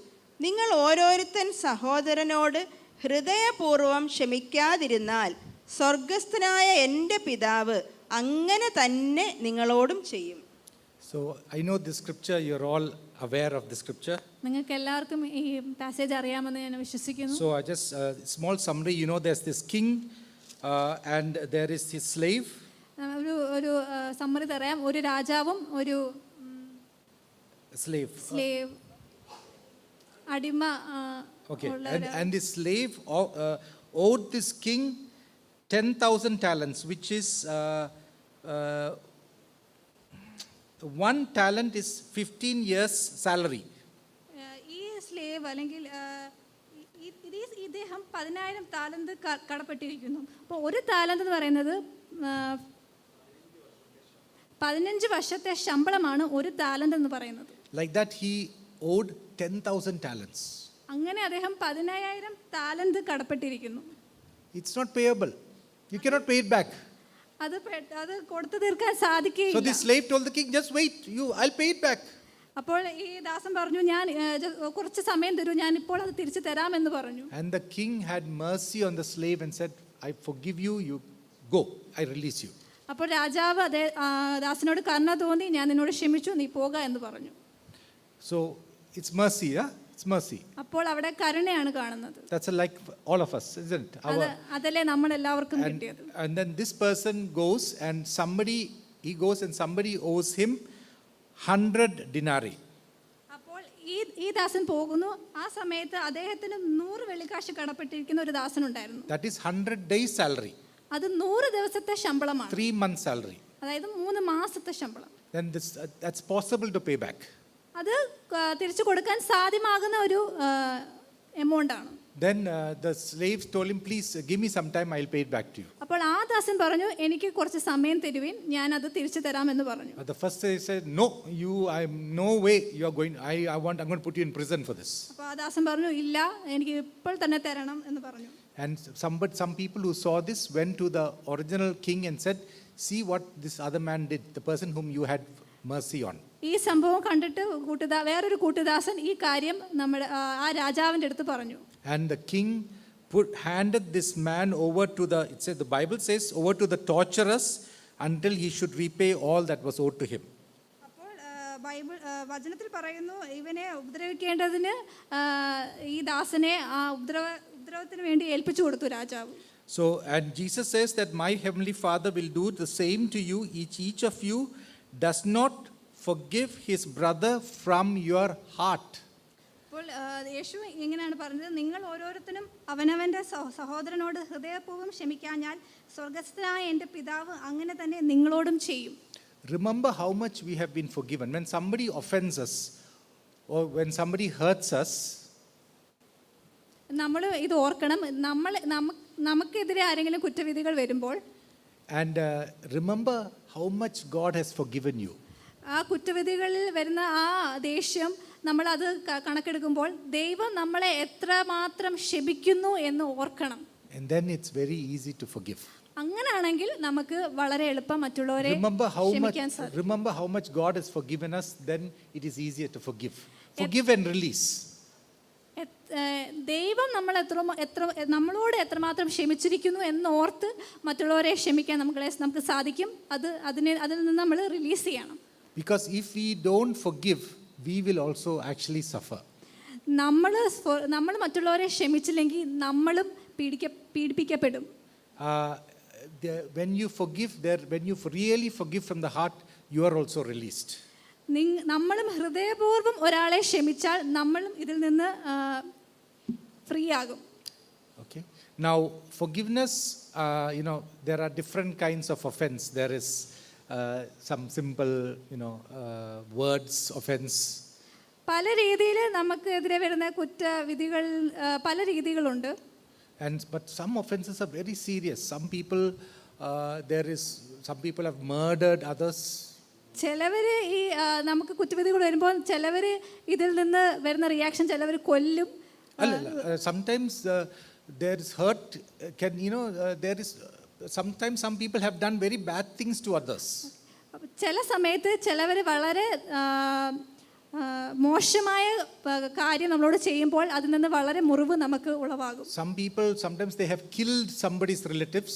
നിങ്ങൾ ഓരോരുത്തൻ സഹോദരനോട് ഹൃദയപൂർവ്വം ക്ഷമിക്കാതിരുന്നാൽ സ്വർഗസ്ഥനായ എൻ്റെ പിതാവ് അങ്ങനെ തന്നെ നിങ്ങളോടും ചെയ്യും. So I know this scripture, you're all aware of the scripture. നിങ്ങൾക്ക് എല്ലാവർക്കും ഈ പാസേജ് അറിയാമെന്ന് ഞാൻ വിശ്വസിക്കുന്നു. So I just small summary, there's this king and there is his slave. ഒരു സമ്മറി തരാം. ഒരു രാജാവും ഒരു slave അടിമ. Okay, and his slave owed this king 10,000 talents, which is 1 talent is 15 years salary. ഈ സ്ലേവ് അല്ലെങ്കിൽ ഇദ്ദേഹം 10,000 താലന്ത് കടപ്പെട്ടിരിക്കുന്നു. അപ്പോൾ ഒരു താലന്ത് എന്ന് പറയുന്നത് 15 വർഷത്തെ ശമ്പളമാണ് ഒരു താലന്ത് എന്ന് പറയുന്നത്. Like that, he owed 10,000 talents. അങ്ങനെ അദ്ദേഹം 10,000 താലന്ത് കടപ്പെട്ടിരിക്കുന്നു. It's not payable. You cannot pay it back. അത് കൊടുത്തു തീർക്കാൻ So സാധിക്കുകയില്ല. the slave told the king, just wait, I'll pay it back. അപ്പോൾ ഈ ദാസൻ പറഞ്ഞു, ഞാൻ കുറച്ച് സമയം തരൂ, ഞാൻ ഇപ്പോൾ അത് തിരിച്ചു തരാമെന്ന് പറഞ്ഞു. And the king had mercy on the slave and said, I forgive you, you go, I release you. അപ്പോൾ രാജാവ് ദാസനോട് കരുണ തോന്നി, ഞാൻ നിന്നോട് ക്ഷമിച്ചു, നീ പോക എന്ന് പറഞ്ഞു. So it's mercy, yeah? It's mercy. അപ്പോൾ അവിടെ കരുണയാണ് കാണുന്നത്. That's like all of us, isn't it? അതല്ലേ നമ്മൾ എല്ലാവർക്കും കിട്ടിയത്. And then this person goes and somebody owes him 100 denarii. അപ്പോൾ ഈ ദാസൻ പോകുന്നു. ആ സമയത്ത് അദ്ദേഹത്തിന് 100 വെള്ളിക്കാശ് കടപ്പെട്ടിരിക്കുന്ന ഒരു ദാസൻ ഉണ്ടായിരുന്നു. That is 100 days salary. അത് 100 ദിവസത്തെ ശമ്പളമാണ്. 3 months salary. അതായത് 3 മാസത്തെ ശമ്പളം. Then that's possible to pay back. അത് തിരിച്ചു കൊടുക്കാൻ സാധ്യമാകുന്ന ഒരു എമൗണ്ട് ആണ്. Then the slaves told him, please give me some time, I'll pay it back to you. അപ്പോൾ ആ ദാസൻ പറഞ്ഞു, എനിക്ക് കുറച്ച് സമയം തരുവിൻ, ഞാൻ അത് തിരിച്ചു തരാമെന്ന് പറഞ്ഞു. But the first slave said, no, I'm no way you are going, I'm going to put you in prison for this. അപ്പോൾ ആ ദാസൻ പറഞ്ഞു, ഇല്ല, എനിക്ക് ഇപ്പോൾ തന്നെ തരണം എന്ന് പറഞ്ഞു. And some people who saw this went to the original king and said, see what this other man did, the person whom you had mercy on. ഈ സംഭവം കണ്ടിട്ട് വേറൊരു കൂട്ടുദാസൻ ഈ കാര്യം നമ്മുടെ ആ രാജാവിൻ്റെ അടുത്ത് പറഞ്ഞു. And the king handed this man over to the Bible says, over to the torturers until he should repay all that was owed to him. അപ്പോൾ വചനത്തിൽ പറയുന്നു, ഇവനെ ഉപദ്രവിക്കേണ്ടതിന് ഈ ദാസനെ ആ ഉപദ്രവത്തിന് വേണ്ടി ഏൽപ്പിച്ചു കൊടുത്തു രാജാവ്. So, and Jesus says that my heavenly Father will do the same to you, each of you does not forgive his brother from your heart. അപ്പോൾ യേശു ഇങ്ങനെയാണ് പറഞ്ഞത്, നിങ്ങൾ ഓരോരുത്തരും അവനവൻ്റെ സഹോദരനോട് ഹൃദയപൂർവ്വം ക്ഷമിക്കാഞ്ഞാൽ സ്വർഗസ്ഥനായ എൻ്റെ പിതാവ് അങ്ങനെ തന്നെ നിങ്ങളോടും ചെയ്യും. Remember how much we have been forgiven. When somebody offends us or when somebody hurts us, നമ്മൾ ഇത് ഓർക്കണം, നമുക്കെതിരെ ആരെങ്കിലും കുറ്റവിധികൾ വരുമ്പോൾ, and remember how much God has forgiven you. ആ കുറ്റവിധികളിൽ വരുന്ന ആ ദേഷ്യം നമ്മളത് കണക്കെടുക്കുമ്പോൾ ദൈവം നമ്മളെ എത്രമാത്രം ക്ഷമിക്കുന്നു എന്ന് ഓർക്കണം. And then it's very easy to forgive. അങ്ങനെയാണെങ്കിൽ നമുക്ക് വളരെ എളുപ്പം മറ്റുള്ളവരെ ക്ഷമിക്കാൻ സാധിക്കും. Remember how much God has forgiven us, then it is easier to forgive. Forgive and release. ദൈവം നമ്മളോട് എത്രമാത്രം ക്ഷമിച്ചിരിക്കുന്നു എന്നോർത്ത് മറ്റുള്ളവരെ ക്ഷമിക്കാൻ നമുക്ക് സാധിക്കും. അതിൽ നിന്ന് നമ്മൾ റിലീസ് ചെയ്യണം. Because if we don't forgive, we will also actually suffer. നമ്മൾ മറ്റുള്ളവരെ ക്ഷമിച്ചില്ലെങ്കിൽ നമ്മളും പീഡിപ്പിക്കപ്പെടും. When you forgive, when you really forgive from the heart, you are also released. നമ്മളും ഹൃദയപൂർവ്വം ഒരാളെ ക്ഷമിച്ചാൽ നമ്മളും ഇതിൽ നിന്ന് ഫ്രീ ആകും. Okay. Now, forgiveness, there are different kinds of offense. There is some simple, words offense. പല രീതിയിൽ നമുക്കെതിരെ വരുന്ന കുറ്റവിധികൾ പല രീതികളുണ്ട്. But some offenses are very serious. Some people have murdered others. ചിലവര് ഈ നമുക്ക് കുറ്റവിധികൾ വരുമ്പോൾ ചിലവര് ഇതിൽ നിന്ന് വരുന്ന റിയാക്ഷൻ ചിലവർ കൊല്ലും. Sometimes there is hurt. Sometimes some people have done very bad things to others. ചില സമയത്ത് ചിലവർ വളരെ മോശമായ കാര്യം നമ്മളോട് ചെയ്യുമ്പോൾ അതിൽ നിന്ന് വളരെ മുറിവ് നമുക്ക് ഉളവാകും. Some people, sometimes they have killed somebody's relatives.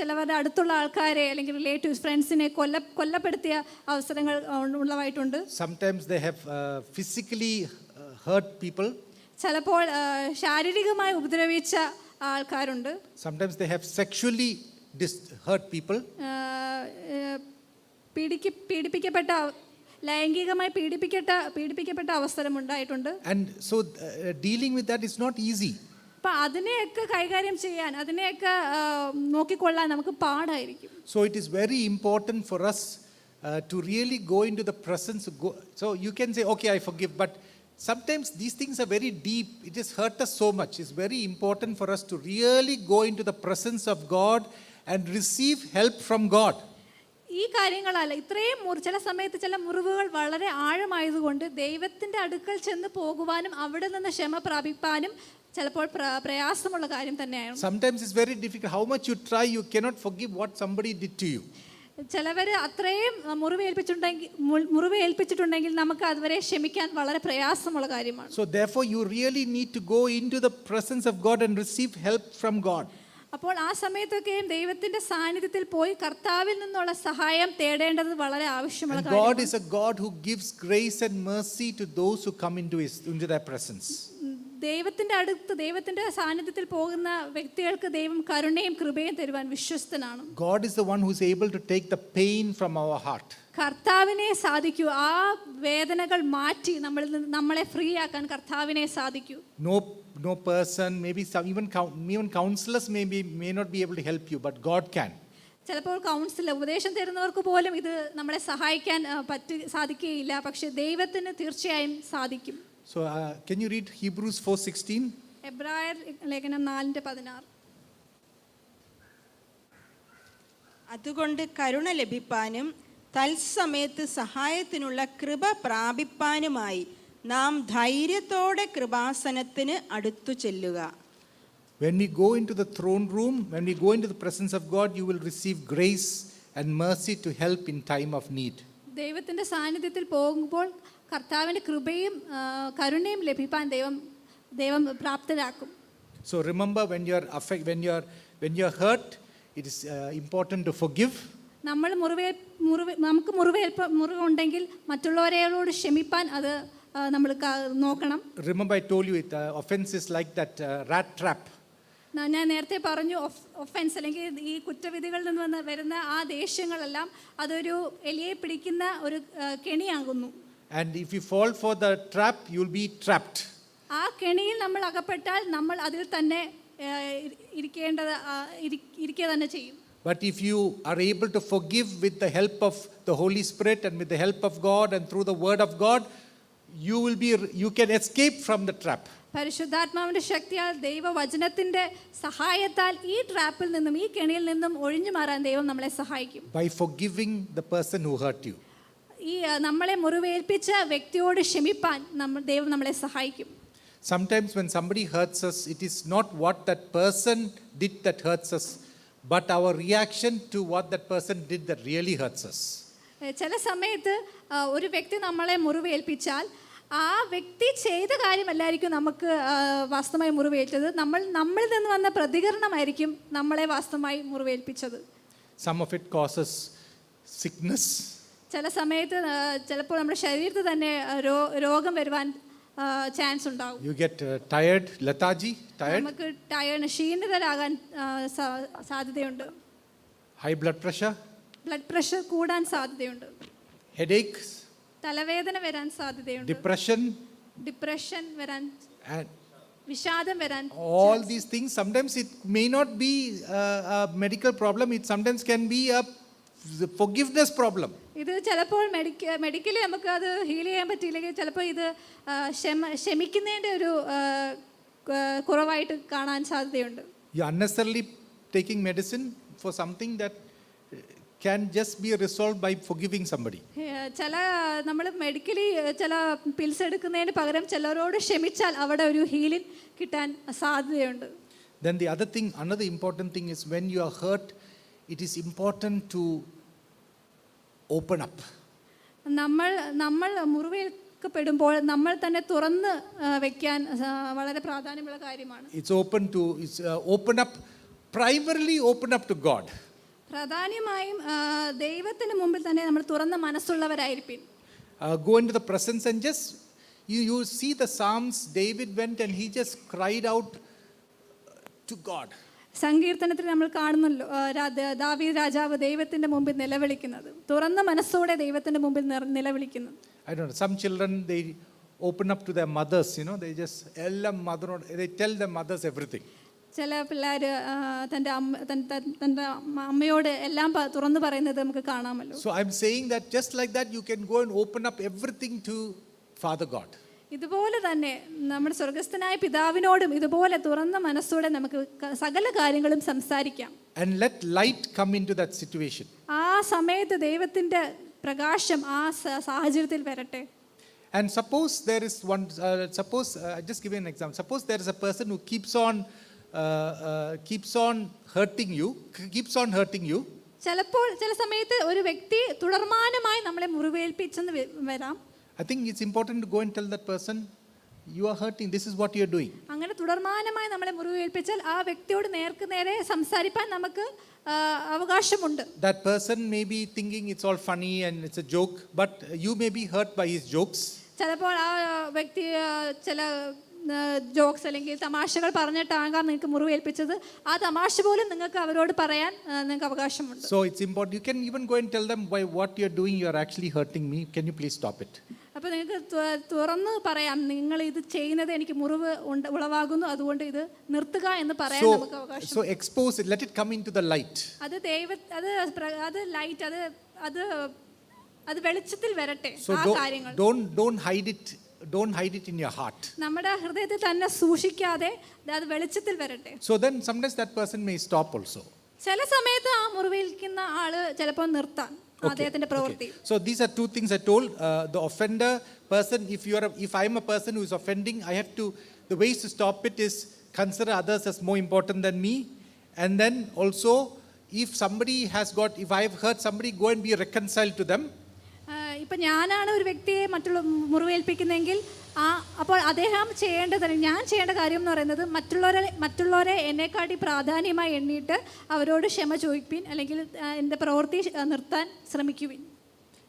ചിലവരുടെ അടുത്തുള്ള ആൾക്കാരെ അല്ലെങ്കിൽ റിലേറ്റീവ്സ് ഫ്രണ്ട്സിനെ കൊല്ലപ്പെടുത്തിയ അവസരങ്ങൾ ഉള്ളതായിട്ടുണ്ട്. Sometimes they have physically hurt people. ചിലപ്പോൾ ശാരീരികമായി ഉപദ്രവിച്ച ആൾക്കാരുണ്ട്. Sometimes they have sexually hurt people. ലൈംഗികമായി പീഡിപ്പിക്കപ്പെട്ട അവസരം ഉണ്ടായിട്ടുണ്ട്. And so dealing with that is not easy. അപ്പോൾ അതിനെയൊക്കെ കൈകാര്യം ചെയ്യാൻ അതിനെയൊക്കെ നോക്കിക്കൊള്ളാൻ നമുക്ക് പാടായിരിക്കും. So it is very important for us to really go into the presence. So you can say, okay, I forgive, but sometimes these things are very deep. It has hurt us so much. It's very important for us to really go into the presence of God and receive help from God. ഈ കാര്യങ്ങളല്ല ഇത്രയും ചില സമയത്ത് ചില മുറിവുകൾ വളരെ ആഴമായതുകൊണ്ട് ദൈവത്തിൻ്റെ അടുക്കൽ ചെന്ന് പോകുവാനും അവിടെ നിന്ന് ക്ഷമ പ്രാപിപ്പാനും ചിലപ്പോൾ പ്രയാസമുള്ള കാര്യം തന്നെയാണ്. Sometimes it's very difficult. How much you try, you cannot forgive what somebody did to you. ചിലവർ അത്രയും മുറിവ് ഏൽപ്പിച്ചിട്ടുണ്ടെങ്കിൽ നമുക്ക് അതുവരെ ക്ഷമിക്കാൻ വളരെ പ്രയാസമുള്ള കാര്യമാണ്. So therefore you really need to go into the presence of God and receive help from God. അപ്പോൾ ആ സമയത്തൊക്കെയും ദൈവത്തിന്റെ സാന്നിധ്യത്തിൽ പോയി കർത്താവിൽ നിന്നുള്ള സഹായം തേടേണ്ടത് വളരെ ആവശ്യമുള്ള And God കാര്യമാണ്. is a God who gives grace and mercy to those who come into their presence. ദൈവത്തിന്റെ സാന്നിധ്യത്തിൽ പോകുന്ന വ്യക്തികൾക്ക് ദൈവം കരുണയും കൃപയും തരുവാൻ വിശ്വസ്തനാണ്. God is the one who is able to take the pain from our heart. കർത്താവിനെ സാധിക്കൂ ആ വേദനകൾ മാറ്റി നമ്മളെ ഫ്രീ ആക്കാൻ കർത്താവിനെ സാധിക്കൂ. No person, maybe even counselors may not be able to help you, but God can. ചിലപ്പോൾ ഉപദേശം തരുന്നവർക്ക് പോലും ഇത് നമ്മളെ സഹായിക്കാൻ സാധിക്കുകയില്ല, പക്ഷെ ദൈവത്തിന് തീർച്ചയായും സാധിക്കും. So can you read Hebrews 4:16? എബ്രായർ ലേഖനം 4:16. അതുകൊണ്ട് കരുണ ലഭിപ്പാനും തത്സമയത്ത് സഹായത്തിനുള്ള കൃപ പ്രാപിപ്പാനുമായി നാം ധൈര്യത്തോടെ കൃപാസനത്തിന് അടുത്തു ചെല്ലുക. When we go into the throne room, when we go into the presence of God, you will receive grace and mercy to help in time of need. ദൈവത്തിന്റെ സാന്നിധ്യത്തിൽ പോകുമ്പോൾ കർത്താവിന്റെ കൃപയും കരുണയും ലഭിക്കാൻ ദൈവം പ്രാപ്തരാക്കും. So remember, when you are hurt, it is important to forgive. നമുക്ക് മുറിവുണ്ടെങ്കിൽ മറ്റുള്ളവരോട് ക്ഷമിപ്പാൻ അത് നമ്മൾ നോക്കണം. Remember, I told you offense is like that rat trap. ഞാൻ നേരത്തെ പറഞ്ഞു, ഒഫൻസ് അല്ലെങ്കിൽ ഈ കുറ്റവിധികളിൽ നിന്ന് വരുന്ന ആ ദേഷ്യങ്ങളെല്ലാം അതൊരു എലിയെ പിടിക്കുന്ന ഒരു കെണിയാകുന്നു. And if you fall for the trap, you will be trapped. ആ കെണിയിൽ നമ്മൾ അകപ്പെട്ടാൽ നമ്മൾ അതിൽ തന്നെ ഇരിക്കുക തന്നെ ചെയ്യും. But if you are able to forgive with the help of the Holy Spirit and with the help of God and through the word of God, you can escape from the trap. പരിശുദ്ധാത്മാവിന്റെ ശക്തിയാൽ ദൈവവചനത്തിന്റെ സഹായത്താൽ ഈ ട്രാപ്പിൽ നിന്നും ഈ കെണിയിൽ നിന്നും ഒഴിഞ്ഞു മാറാൻ ദൈവം നമ്മളെ സഹായിക്കും. By forgiving the person who hurt you. ഈ നമ്മളെ മുറിവേൽപ്പിച്ച വ്യക്തിയോട് ക്ഷമിപ്പാൻ ദൈവം നമ്മളെ സഹായിക്കും. Sometimes when somebody hurts us, it is not what that person did that hurts us, but our reaction to what that person did that really hurts us. ചില സമയത്ത് ഒരു വ്യക്തി നമ്മളെ മുറിവേൽപ്പിച്ചാൽ ആ വ്യക്തി ചെയ്ത കാര്യമല്ലായിരിക്കും നമുക്ക് വാസ്തവമായി മുറിവേറ്റത്, നമ്മളിൽ നിന്ന് വന്ന പ്രതികരണമായിരിക്കും നമ്മളെ വാസ്തവമായി മുറിവേൽപ്പിച്ചത്. Some of it causes sickness. ചില സമയത്ത് ചിലപ്പോൾ നമ്മുടെ ശരീരത്തിൽ തന്നെ രോഗം വരുവാൻ ചാൻസ് ഉണ്ടാവും. You get tired, lethargy, tired. നമുക്ക് ക്ഷീണിതരാകാൻ സാധ്യതയുണ്ട്. High blood pressure. Blood pressure കൂടാൻ സാധ്യതയുണ്ട്. Headaches. തലവേദന വരാൻ സാധ്യതയുണ്ട്. ഡിപ്രഷൻ വരാൻ, വിഷാദം വരാൻ. All these things, sometimes it may not be a medical problem, it sometimes can be a forgiveness problem. ഇത് ചിലപ്പോൾ മെഡിക്കലി നമുക്ക് അത് ഹീൽ ചെയ്യാൻ പറ്റിയില്ലെങ്കിൽ ചിലപ്പോൾ ഇത് ക്ഷമിക്കുന്നതിൻ്റെ ഒരു കുറവായിട്ട് കാണാൻ സാധ്യതയുണ്ട്. You unnecessarily taking medicine for something that can just be resolved by forgiving somebody. ചില നമ്മൾ മെഡിക്കലി ചില പിൽസ് എടുക്കുന്നതിന് പകരം ചിലരോട് ക്ഷമിച്ചാൽ അവിടെ ഒരു ഹീലിംഗ് കിട്ടാൻ സാധ്യതയുണ്ട്. Then the other thing, another important thing is when you are hurt, it is important to open up. നമ്മൾ മുറിവേൽക്കപ്പെടുമ്പോൾ നമ്മൾ തന്നെ തുറന്ന് വെക്കാൻ വളരെ പ്രാധാന്യമുള്ള കാര്യമാണ്. It's open up, primarily open up to God. പ്രധാനമായും ദൈവത്തിന് മുമ്പിൽ തന്നെ നമ്മൾ തുറന്ന മനസ്സുള്ളവരായിരിക്കും. Go into the presence and just you see the Psalms. David went and he just cried out to God. സങ്കീർത്തനത്തിൽ നമ്മൾ കാണുന്നല്ലോ ദാവീദ് രാജാവ് ദൈവത്തിന്റെ മുമ്പിൽ നിലവിളിക്കുന്നത്, തുറന്ന മനസ്സോടെ ദൈവത്തിന്റെ മുമ്പിൽ നിലവിളിക്കുന്നത്. I don't know, some children, they open up to their mothers, they just they tell their mothers everything. ചില പിള്ളേർ തൻ്റെ അമ്മയോട് എല്ലാം തുറന്നു പറയുന്നത് നമുക്ക് കാണാമല്ലോ. So I'm saying that just like that you can go and open up everything to Father God. ഇതുപോലെ തന്നെ നമ്മുടെ സ്വർഗസ്ഥനായ പിതാവിനോടും ഇതുപോലെ തുറന്ന മനസ്സോടെ നമുക്ക് സകല കാര്യങ്ങളും സംസാരിക്കാം. And let light come into that situation. ആ സമയത്ത് ദൈവത്തിന്റെ പ്രകാശം ആ സാഹചര്യത്തിൽ വരട്ടെ. And suppose there is one, I just give you an example. Suppose there is a person who keeps on hurting you. ചിലപ്പോൾ ചില സമയത്ത് ഒരു വ്യക്തി തുടർമാനമായി നമ്മളെ മുറിവേൽപ്പിച്ചെന്ന് വരാം. I think it's important to go and tell that person, you are hurting, this is what you are doing. അങ്ങനെ തുടർമാനമായി നമ്മളെ മുറിവേൽപ്പിച്ചാൽ ആ വ്യക്തിയോട് നേർക്ക് നേരെ സംസാരിക്കാൻ നമുക്ക് അവകാശമുണ്ട്. That person may be thinking it's all funny and it's a joke, but you may be hurt by his jokes. ചിലപ്പോൾ ആ വ്യക്തി ചില ജോക്സ് അല്ലെങ്കിൽ തമാശകൾ പറഞ്ഞിട്ടാകാം നിങ്ങൾക്ക് മുറിവേൽപ്പിച്ചത്. ആ തമാശ പോലും നിങ്ങൾക്ക് അവരോട് പറയാൻ നിങ്ങൾക്ക് അവകാശമുണ്ട്. So it's important. You can even go and tell them, why what you are doing, you are actually hurting me. Can you please stop it? അപ്പോൾ നിങ്ങൾക്ക് തുറന്ന് പറയാം, നിങ്ങൾ ഇത് ചെയ്യുന്നത് എനിക്ക് മുറിവ് ഉളവാകുന്നു, അതുകൊണ്ട് ഇത് നിർത്തുക എന്ന് പറയാൻ നമുക്ക് അവകാശം. So expose it, let it come into the light. അത് അത് ലൈറ്റ് അത് വെളിച്ചത്തിൽ വരട്ടെ. So ആ കാര്യങ്ങൾ don't hide it in your heart. നമ്മുടെ ഹൃദയത്തിൽ തന്നെ സൂക്ഷിക്കാതെ അത് വെളിച്ചത്തിൽ വരട്ടെ. So then sometimes that person may stop also. ചില സമയത്ത് ആ മുറിവേൽക്കുന്ന ആള് ചിലപ്പോൾ നിർത്താൻ അദ്ദേഹത്തിന്റെ പ്രവൃത്തി. So these are two things I told. The offender person, if I am a person who is offending, the ways to stop it is consider others as more important than me. And then also, if I have hurt somebody, go and be reconciled to them. ഇപ്പം ഞാനാണ് ഒരു വ്യക്തിയെ മുറിവേൽപ്പിക്കുന്നതെങ്കിൽ അപ്പോൾ അദ്ദേഹം ഞാൻ ചെയ്യേണ്ട കാര്യം എന്ന് പറയുന്നത് മറ്റുള്ളവരെ എന്നെക്കാട്ടി പ്രാധാന്യമായി എണ്ണിയിട്ട് അവരോട് ക്ഷമ ചോദിപ്പിൻ, അല്ലെങ്കിൽ എൻ്റെ പ്രവൃത്തി നിർത്താൻ ശ്രമിക്കുവിൻ.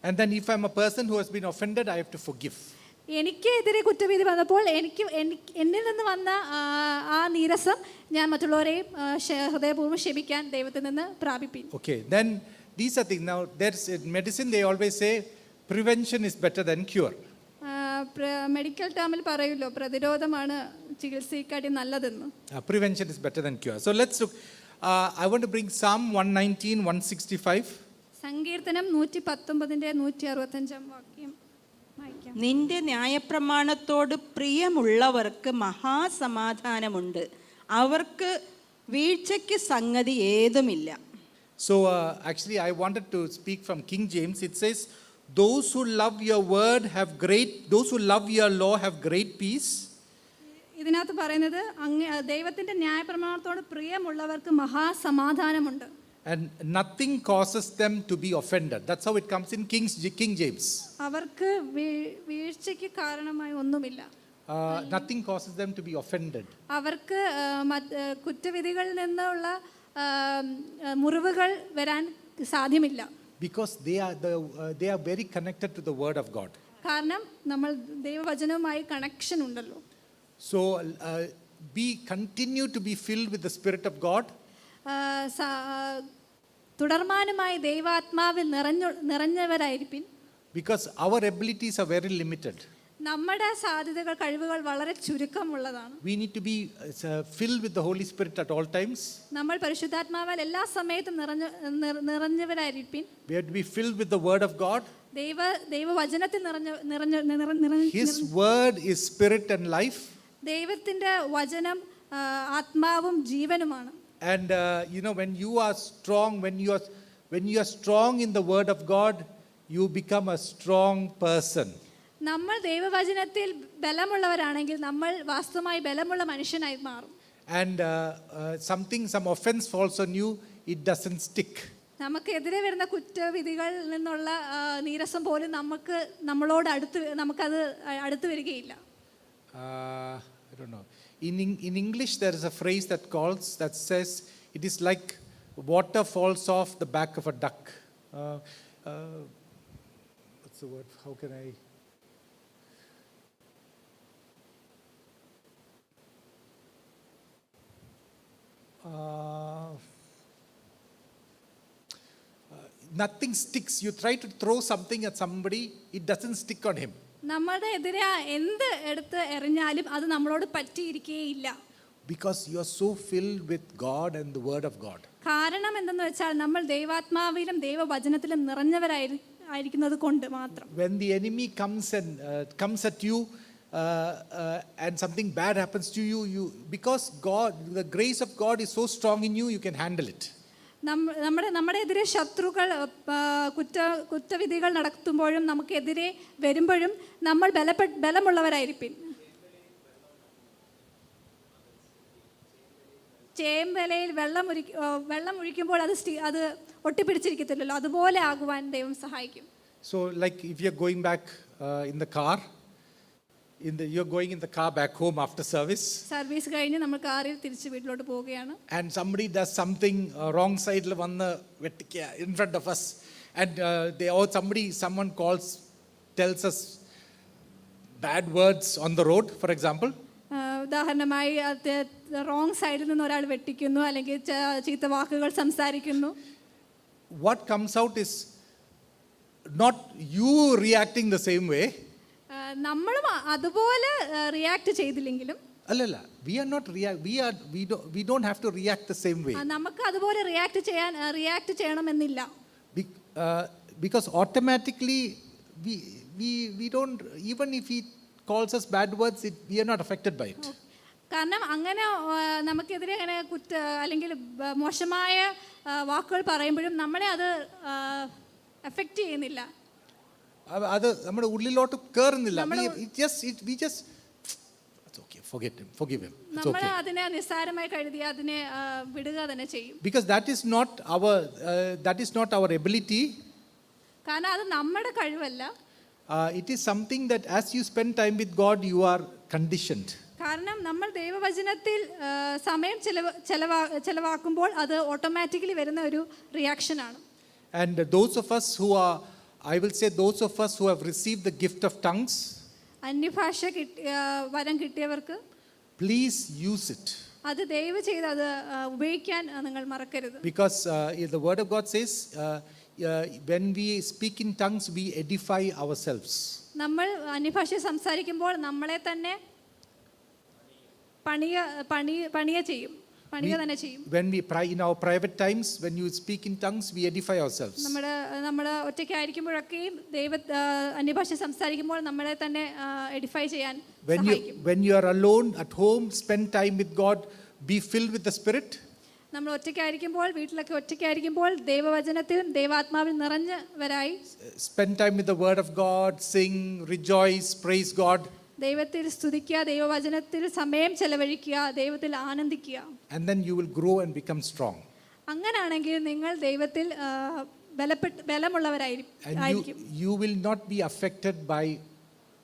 And then if I am a person who has been offended, I have to forgive. എനിക്കെതിരെ കുറ്റവിധി വന്നപ്പോൾ എന്നിൽ നിന്ന് വന്ന ആ നീരസം ഞാൻ മറ്റുള്ളവരെയും ഹൃദയപൂർവ്വം ക്ഷമിക്കാൻ ദൈവത്തിൽ നിന്ന് പ്രാപിപ്പിൻ. Okay, then these are things. Now there's in medicine they always say prevention is better than cure. Medical ടേമിൽ പറയുമല്ലോ, പ്രതിരോധമാണ് ചികിത്സയെക്കാട്ടി നല്ലതെന്ന്. Prevention is better than cure. So let's look. I want to bring Psalm 119, 165. സങ്കീർത്തനം 119ന്റെ 165 വാക്യം വായിക്കാം. നിന്റെ ന്യായപ്രമാണത്തോട് പ്രിയമുള്ളവർക്ക് മഹാസമാധാനമുണ്ട്, അവർക്ക് വീഴ്ചയ്ക്ക് സംഗതി ഏതുമില്ല. So actually I wanted to speak from King James. It says, those who love your law have great peace. ഇതിനകത്ത് പറയുന്നത് ദൈവത്തിന്റെ ന്യായപ്രമാണത്തോട് പ്രിയമുള്ളവർക്ക് മഹാസമാധാനമുണ്ട്. And nothing causes them to be offended. That's how it comes in King James. അവർക്ക് വീഴ്ചയ്ക്ക് കാരണമായി ഒന്നുമില്ല. Nothing causes them to be offended. അവർക്ക് കുറ്റവിധികളിൽ നിന്നുള്ള മുറിവുകൾ വരാൻ സാധ്യമല്ല. Because they are very connected to the word of God. കാരണം നമ്മൾ ദൈവവചനവുമായി കണക്ഷൻ ഉണ്ടല്ലോ. So continue to be filled with the Spirit of God. തുടർമാനമായി ദൈവാത്മാവിൽ നിറഞ്ഞവരായിരിക്കും. Because our abilities are very limited. നമ്മുടെ സാധ്യതകൾ കഴിവുകൾ വളരെ ചുരുക്കമുള്ളതാണ്. We need to be filled with the Holy Spirit at all times. നമ്മൾ പരിശുദ്ധാത്മാവാൽ എല്ലാ സമയത്തും നിറഞ്ഞവരായിരിക്കും. We have to be filled with the word of God. ദൈവവചനത്തിൽ His word is spirit and life. ദൈവത്തിന്റെ വചനം ആത്മാവും ജീവനുമാണ്. And when you are strong in the word of God, you become a strong person. നമ്മൾ ദൈവവചനത്തിൽ ബലമുള്ളവരാണെങ്കിൽ നമ്മൾ വാസ്തവമായി ബലമുള്ള മനുഷ്യനായി മാറും. And some offense falls on you, it doesn't stick. നമുക്കെതിരെ വരുന്ന കുറ്റവിധികളിൽ നിന്നുള്ള നീരസം പോലും നമ്മളോട് നമുക്കത് അടുത്ത് വരികയില്ല. I don't know. In English there is a phrase that says it is like water falls off the back of a duck. What's the word? How can I? Nothing sticks. You try to throw something at somebody, it doesn't stick on him. നമ്മുടെ എതിരെ എന്ത് എടുത്ത് എറിഞ്ഞാലും അത് നമ്മളോട് പറ്റിയിരിക്കുകയില്ല. Because you are so filled with God and the word of God. കാരണം എന്തെന്ന് വെച്ചാൽ നമ്മൾ ദൈവാത്മാവിലും ദൈവവചനത്തിലും നിറഞ്ഞവരായിരിക്കുന്നത് കൊണ്ട് മാത്രം. When the enemy comes at you, and something bad happens to you, because God, the grace of God is so strong in you, you can handle it. നമ്മുടെ എതിരെ ശത്രുക്കൾ കുറ്റവിധികൾ നടത്തുമ്പോഴും നമുക്കെതിരെ വരുമ്പോഴും നമ്മൾ ബലമുള്ളവരായിരിക്കും. ചേമ്പലയിൽ വെള്ളം ഒഴിക്കുമ്പോൾ അത് ഒട്ടിപ്പിടിച്ചിരിക്കത്തില്ലല്ലോ, അതുപോലെ ആകുവാൻ ദൈവം സഹായിക്കും. So like if you're going back in the car, you're going in the car back home after service, service കഴിഞ്ഞ് നമ്മൾ കാറിൽ തിരിച്ച് വീട്ടിലോട്ട് പോവുകയാണ്. and somebody does something wrong side la vanna vettikka in front of us, and someone tells us bad words on the road, for example. ഉദാഹരണമായി wrong സൈഡിൽ നിന്ന് ഒരാൾ വെട്ടിക്കുന്നു, അല്ലെങ്കിൽ ചീത്ത വാക്കുകൾ സംസാരിക്കുന്നു. What comes out is not you reacting the same way. നമ്മളും അതുപോലെ റിയാക്ട് ചെയ്തില്ലെങ്കിലും അല്ലല്ല, we don't have to react the same way. നമുക്ക് അതുപോലെ റിയാക്ട് ചെയ്യണമെന്നില്ല. Because automatically we don't, even if he calls us bad words, we are not affected by it. കാരണം അങ്ങനെ നമുക്കെതിരെ അങ്ങനെ അല്ലെങ്കിൽ മോശമായ വാക്കുകൾ പറയുമ്പോഴും നമ്മളെ അത് എഫക്റ്റ് ചെയ്യുന്നില്ല, അത് നമ്മുടെ ഉള്ളിലോട്ട് കേറുന്നില്ല. Forgive him. നമ്മൾ അതിനെ നിസ്സാരമായി കരുതി അതിനെ വിടുക തന്നെ ചെയ്യും. Because that is not our ability. കാരണം അത് നമ്മുടെ കഴിവല്ല. It is something that as you spend time with God, you are conditioned. കാരണം നമ്മൾ ദൈവവചനത്തിൽ സമയം ചെലവാക്കുമ്പോൾ അത് ഓട്ടോമാറ്റിക്കലി വരുന്ന ഒരു റിയാക്ഷനാണ്. And those of us who have received the gift of tongues, അന്യഭാഷ വരം കിട്ടിയവർക്ക് please use it. അത് ദയവ് ചെയ്ത് അത് ഉപയോഗിക്കാൻ നിങ്ങൾ മറക്കരുത്. Because the word of God says, when we speak in tongues, we edify ourselves. നമ്മൾ അന്യഭാഷ സംസാരിക്കുമ്പോൾ നമ്മളെ തന്നെ പണിയ തന്നെ ചെയ്യും. When we pray in our private times, when you speak in tongues, we edify ourselves. നമ്മൾ ഒറ്റയ്ക്കായിരിക്കുമ്പോഴൊക്കെയും അന്യഭാഷ സംസാരിക്കുമ്പോൾ നമ്മളെ തന്നെ എഡിഫൈ ചെയ്യാൻ സഹായിക്കും. When you are alone at home, spend time with God, be filled with the Spirit. നമ്മൾ ഒറ്റയ്ക്കായിരിക്കുമ്പോൾ, വീട്ടിലൊക്കെ ഒറ്റയ്ക്കായിരിക്കുമ്പോൾ ദൈവവചനത്തിലും ദൈവാത്മാവിൽ നിറഞ്ഞവരായി spend time with the word of God, sing, rejoice, praise God. ദൈവത്തിൽ സ്തുതിക്കുക, ദൈവവചനത്തിൽ സമയം ചെലവഴിക്കുക, ദൈവത്തിൽ ആനന്ദിക്കുക. And then you will grow and become strong. അങ്ങനെയാണെങ്കിൽ നിങ്ങൾ ദൈവത്തിൽ ബലമുള്ളവരായിരിക്കും. And you will not be affected by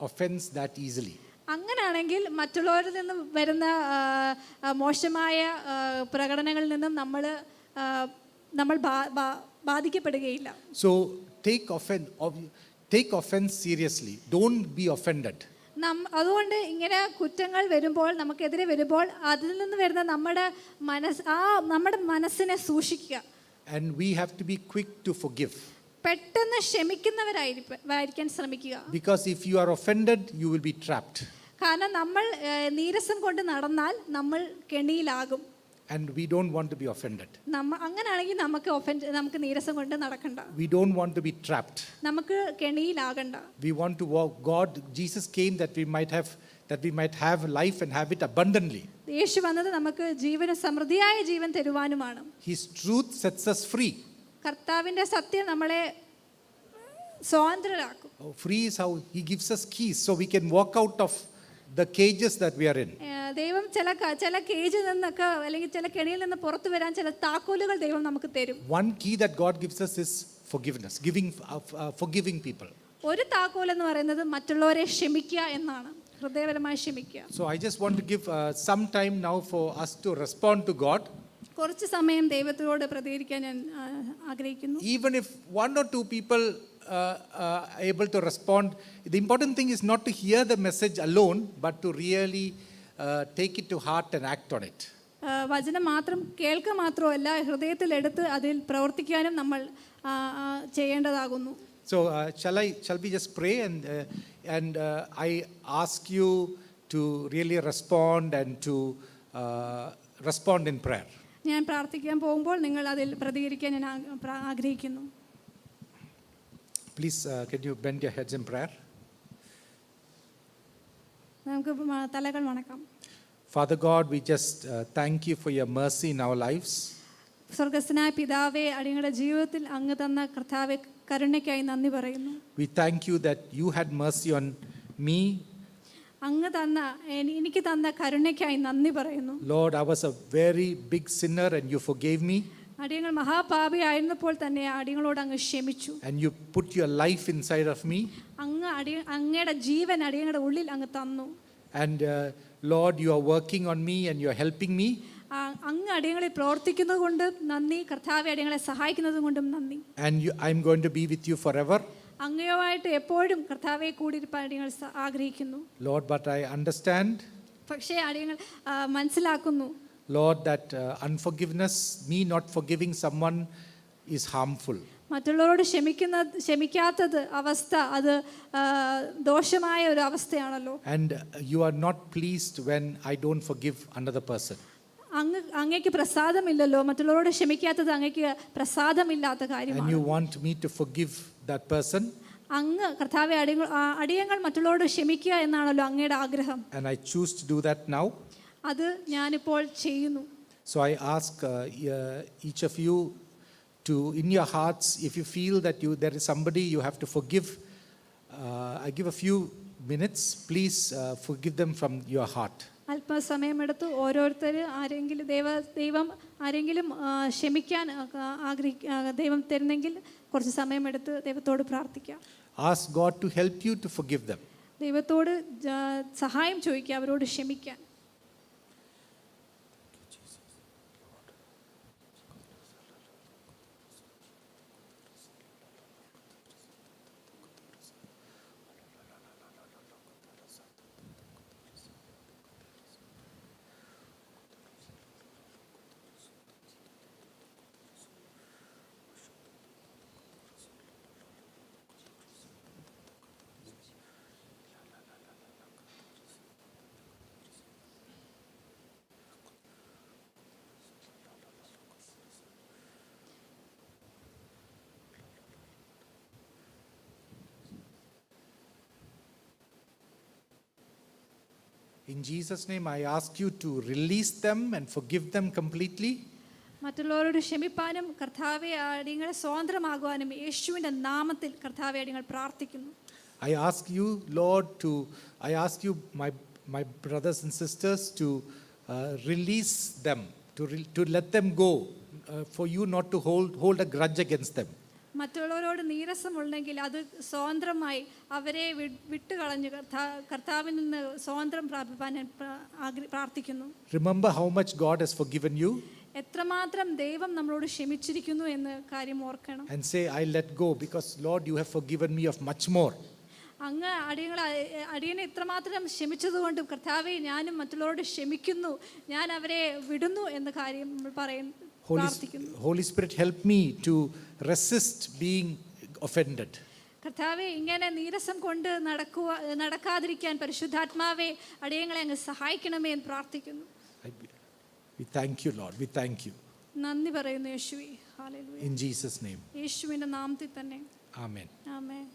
offense that easily. അങ്ങനെയാണെങ്കിൽ മറ്റുള്ളവരിൽ നിന്നും വരുന്ന മോശമായ പ്രകടനങ്ങളിൽ നിന്നും നമ്മൾ ബാധിക്കപ്പെടുകയില്ല. So take offense seriously. Don't be offended. അതുകൊണ്ട് ഇങ്ങനെ കുറ്റങ്ങൾ വരുമ്പോൾ, നമുക്കെതിരെ വരുമ്പോൾ, അതിൽ നിന്ന് വരുന്ന നമ്മുടെ മനസ്സിനെ സൂക്ഷിക്കുക. And we have to be quick to forgive. പെട്ടെന്ന് ക്ഷമിക്കുന്നവരായിരിക്കാൻ ശ്രമിക്കുക. Because if you are offended, you will be trapped. കാരണം നമ്മൾ നീരസം കൊണ്ട് നടന്നാൽ നമ്മൾ കെണിയിലാകും. And we don't want to be offended. അങ്ങനെയാണെങ്കിൽ നമുക്ക് നീരസം കൊണ്ട് നടക്കണ്ട. We don't want to be trapped. നമുക്ക് കെണിയിലാകണ്ട. We want to walk. Jesus came that we might have life and have it abundantly. യേശു വന്നത് നമുക്ക് സമൃദ്ധിയായ ജീവൻ തരുവാനുമാണ്. His truth sets us free. കർത്താവിന്റെ സത്യം നമ്മളെ സ്വതന്ത്രരാക്കും. Free is how he gives us keys so we can walk out of the cages that we are in. ദൈവം ചില കേജിൽ നിന്നൊക്കെ അല്ലെങ്കിൽ ചില കെണിയിൽ നിന്ന് പുറത്തു വരാൻ ചില താക്കോലുകൾ ദൈവം നമുക്ക് തരും. One key that God gives us is forgiveness, forgiving people. ഒരു താക്കോൽ എന്ന് പറയുന്നത് മറ്റുള്ളവരെ ക്ഷമിക്കുക എന്നാണ്, ഹൃദയപരമായി ക്ഷമിക്കുക. So I just want to give some time now for us to respond to God. കുറച്ച് സമയം ദൈവത്തോട് പ്രതികരിക്കാൻ ഞാൻ ആഗ്രഹിക്കുന്നു. Even if one or two people able to respond, the important thing is not to hear the message alone, but to really take it to heart and act on it. വചനം മാത്രം കേൾക്കുക മാത്രമല്ല, ഹൃദയത്തിൽ എടുത്ത് അതിൽ പ്രവർത്തിക്കാനും നമ്മൾ ചെയ്യേണ്ടതാകുന്നു. So shall we just pray and I ask you to really respond and to respond in prayer. ഞാൻ പ്രാർത്ഥിക്കാൻ പോകുമ്പോൾ നിങ്ങൾ അതിൽ പ്രതികരിക്കാൻ ഞാൻ ആഗ്രഹിക്കുന്നു. Please can you bend your heads in prayer? നമുക്ക് തലകൾ വണക്കാം. Father God, we just thank you for your mercy in our lives. സ്വർഗസ്ഥനായ പിതാവേ, അടിയങ്ങളുടെ ജീവിതത്തിൽ അങ്ങ് തന്ന കർത്താവെ കരുണയ്ക്കായി നന്ദി പറയുന്നു. We thank you that you had mercy on me. അങ്ങ് തന്ന എനിക്ക് തന്ന കരുണയ്ക്കായി നന്ദി പറയുന്നു. Lord, I was a very big sinner and you forgave me. അടിയങ്ങൾ മഹാപാപിയായിരുന്നപ്പോൾ തന്നെ അടിയങ്ങളോട് അങ്ങ് ക്ഷമിച്ചു. And you put your life inside of me. അങ്ങയുടെ ജീവൻ അടിയങ്ങളുടെ ഉള്ളിൽ അങ്ങ് തന്നു. And Lord, you are working on me and you are helping me. അങ്ങ് അടിയങ്ങളെ പ്രവർത്തിക്കുന്നത് കൊണ്ട് നന്ദി. കർത്താവെ അടിയങ്ങളെ സഹായിക്കുന്നത് കൊണ്ടും നന്ദി. And I'm going to be with you forever. അങ്ങയുമായിട്ട് എപ്പോഴും കർത്താവെ കൂടിയിരിക്കാൻ അടിയങ്ങൾ ആഗ്രഹിക്കുന്നു. Lord, but I understand. പക്ഷേ അടിയങ്ങൾ മനസ്സിലാക്കുന്നു, Lord, that unforgiveness, me not forgiving someone is harmful. മറ്റുള്ളവരോട് ക്ഷമിക്കാത്തത് അവസ്ഥ അത് ദോഷമായ ഒരു അവസ്ഥയാണല്ലോ. And you are not pleased when I don't forgive another person. അങ്ങേക്ക് പ്രസാദമില്ലല്ലോ, മറ്റുള്ളവരോട് ക്ഷമിക്കാത്തത് അങ്ങേക്ക് പ്രസാദമില്ലാത്ത And കാര്യമാണ്. you want me to forgive that person. അങ്ങ് കർത്താവെ അടിയങ്ങൾ മറ്റുള്ളവരോട് ക്ഷമിക്കുക എന്നാണല്ലോ അങ്ങയുടെ ആഗ്രഹം. And I choose to do that now. അത് ഞാനിപ്പോൾ ചെയ്യുന്നു. So I ask each of you to, in your hearts, if you feel that there is somebody you have to forgive, I give a few minutes. Please forgive them from your heart. അല്പസമയമെടുത്ത് ഓരോരുത്തർ ദൈവം ആരെങ്കിലും ക്ഷമിക്കാൻ ദൈവം തരുന്നെങ്കിൽ കുറച്ച് സമയമെടുത്ത് ദൈവത്തോട് പ്രാർത്ഥിക്കാം. Ask God to help you to forgive them. ദൈവത്തോട് സഹായം ചോദിക്കുക അവരോട് ക്ഷമിക്കാൻ. In Jesus' name, I ask you to release them and forgive them completely. മറ്റുള്ളവരോട് ക്ഷമിപ്പാനും കർത്താവെ അടിയങ്ങളെ സ്വതന്ത്രമാകുവാനും യേശുവിൻ്റെ നാമത്തിൽ കർത്താവെ അടിയങ്ങൾ പ്രാർത്ഥിക്കുന്നു. I ask you, Lord, I ask you, my brothers and sisters, to release them, to let them go, for you not to hold a grudge against them. മറ്റുള്ളവരോട് നീരസമുണ്ടെങ്കിൽ അത് സ്വതന്ത്രമായി അവരെ വിട്ടുകളഞ്ഞ് കർത്താവിൽ നിന്ന് സ്വതന്ത്രം പ്രാപിപ്പാൻ പ്രാർത്ഥിക്കുന്നു. Remember how much God has forgiven you. എത്രമാത്രം ദൈവം നമ്മളോട് ക്ഷമിച്ചിരിക്കുന്നു എന്ന് കാര്യം ഓർക്കണം. And say, I let go because Lord, you have forgiven me of much more. അങ്ങ് അടിയനെ ഇത്രമാത്രം ക്ഷമിച്ചതുകൊണ്ട് കർത്താവെ ഞാനും മറ്റുള്ളവരോട് ക്ഷമിക്കുന്നു, ഞാൻ അവരെ വിടുന്നു എന്ന കാര്യം നമ്മൾ പറയുന്നു. Holy Spirit, help me to resist being offended. കർത്താവെ ഇങ്ങനെ നീരസം കൊണ്ട് നടക്കാതിരിക്കാൻ പരിശുദ്ധാത്മാവെ അടിയങ്ങളെ അങ്ങ് സഹായിക്കണമേ എന്ന് പ്രാർത്ഥിക്കുന്നു. We thank you, Lord. We thank you. നന്ദി പറയുന്നു യേശുവേ. ഹല്ലേലൂയ. In Jesus' name. യേശുവിന്റെ നാമത്തിൽ തന്നെ. Amen. ആമേൻ.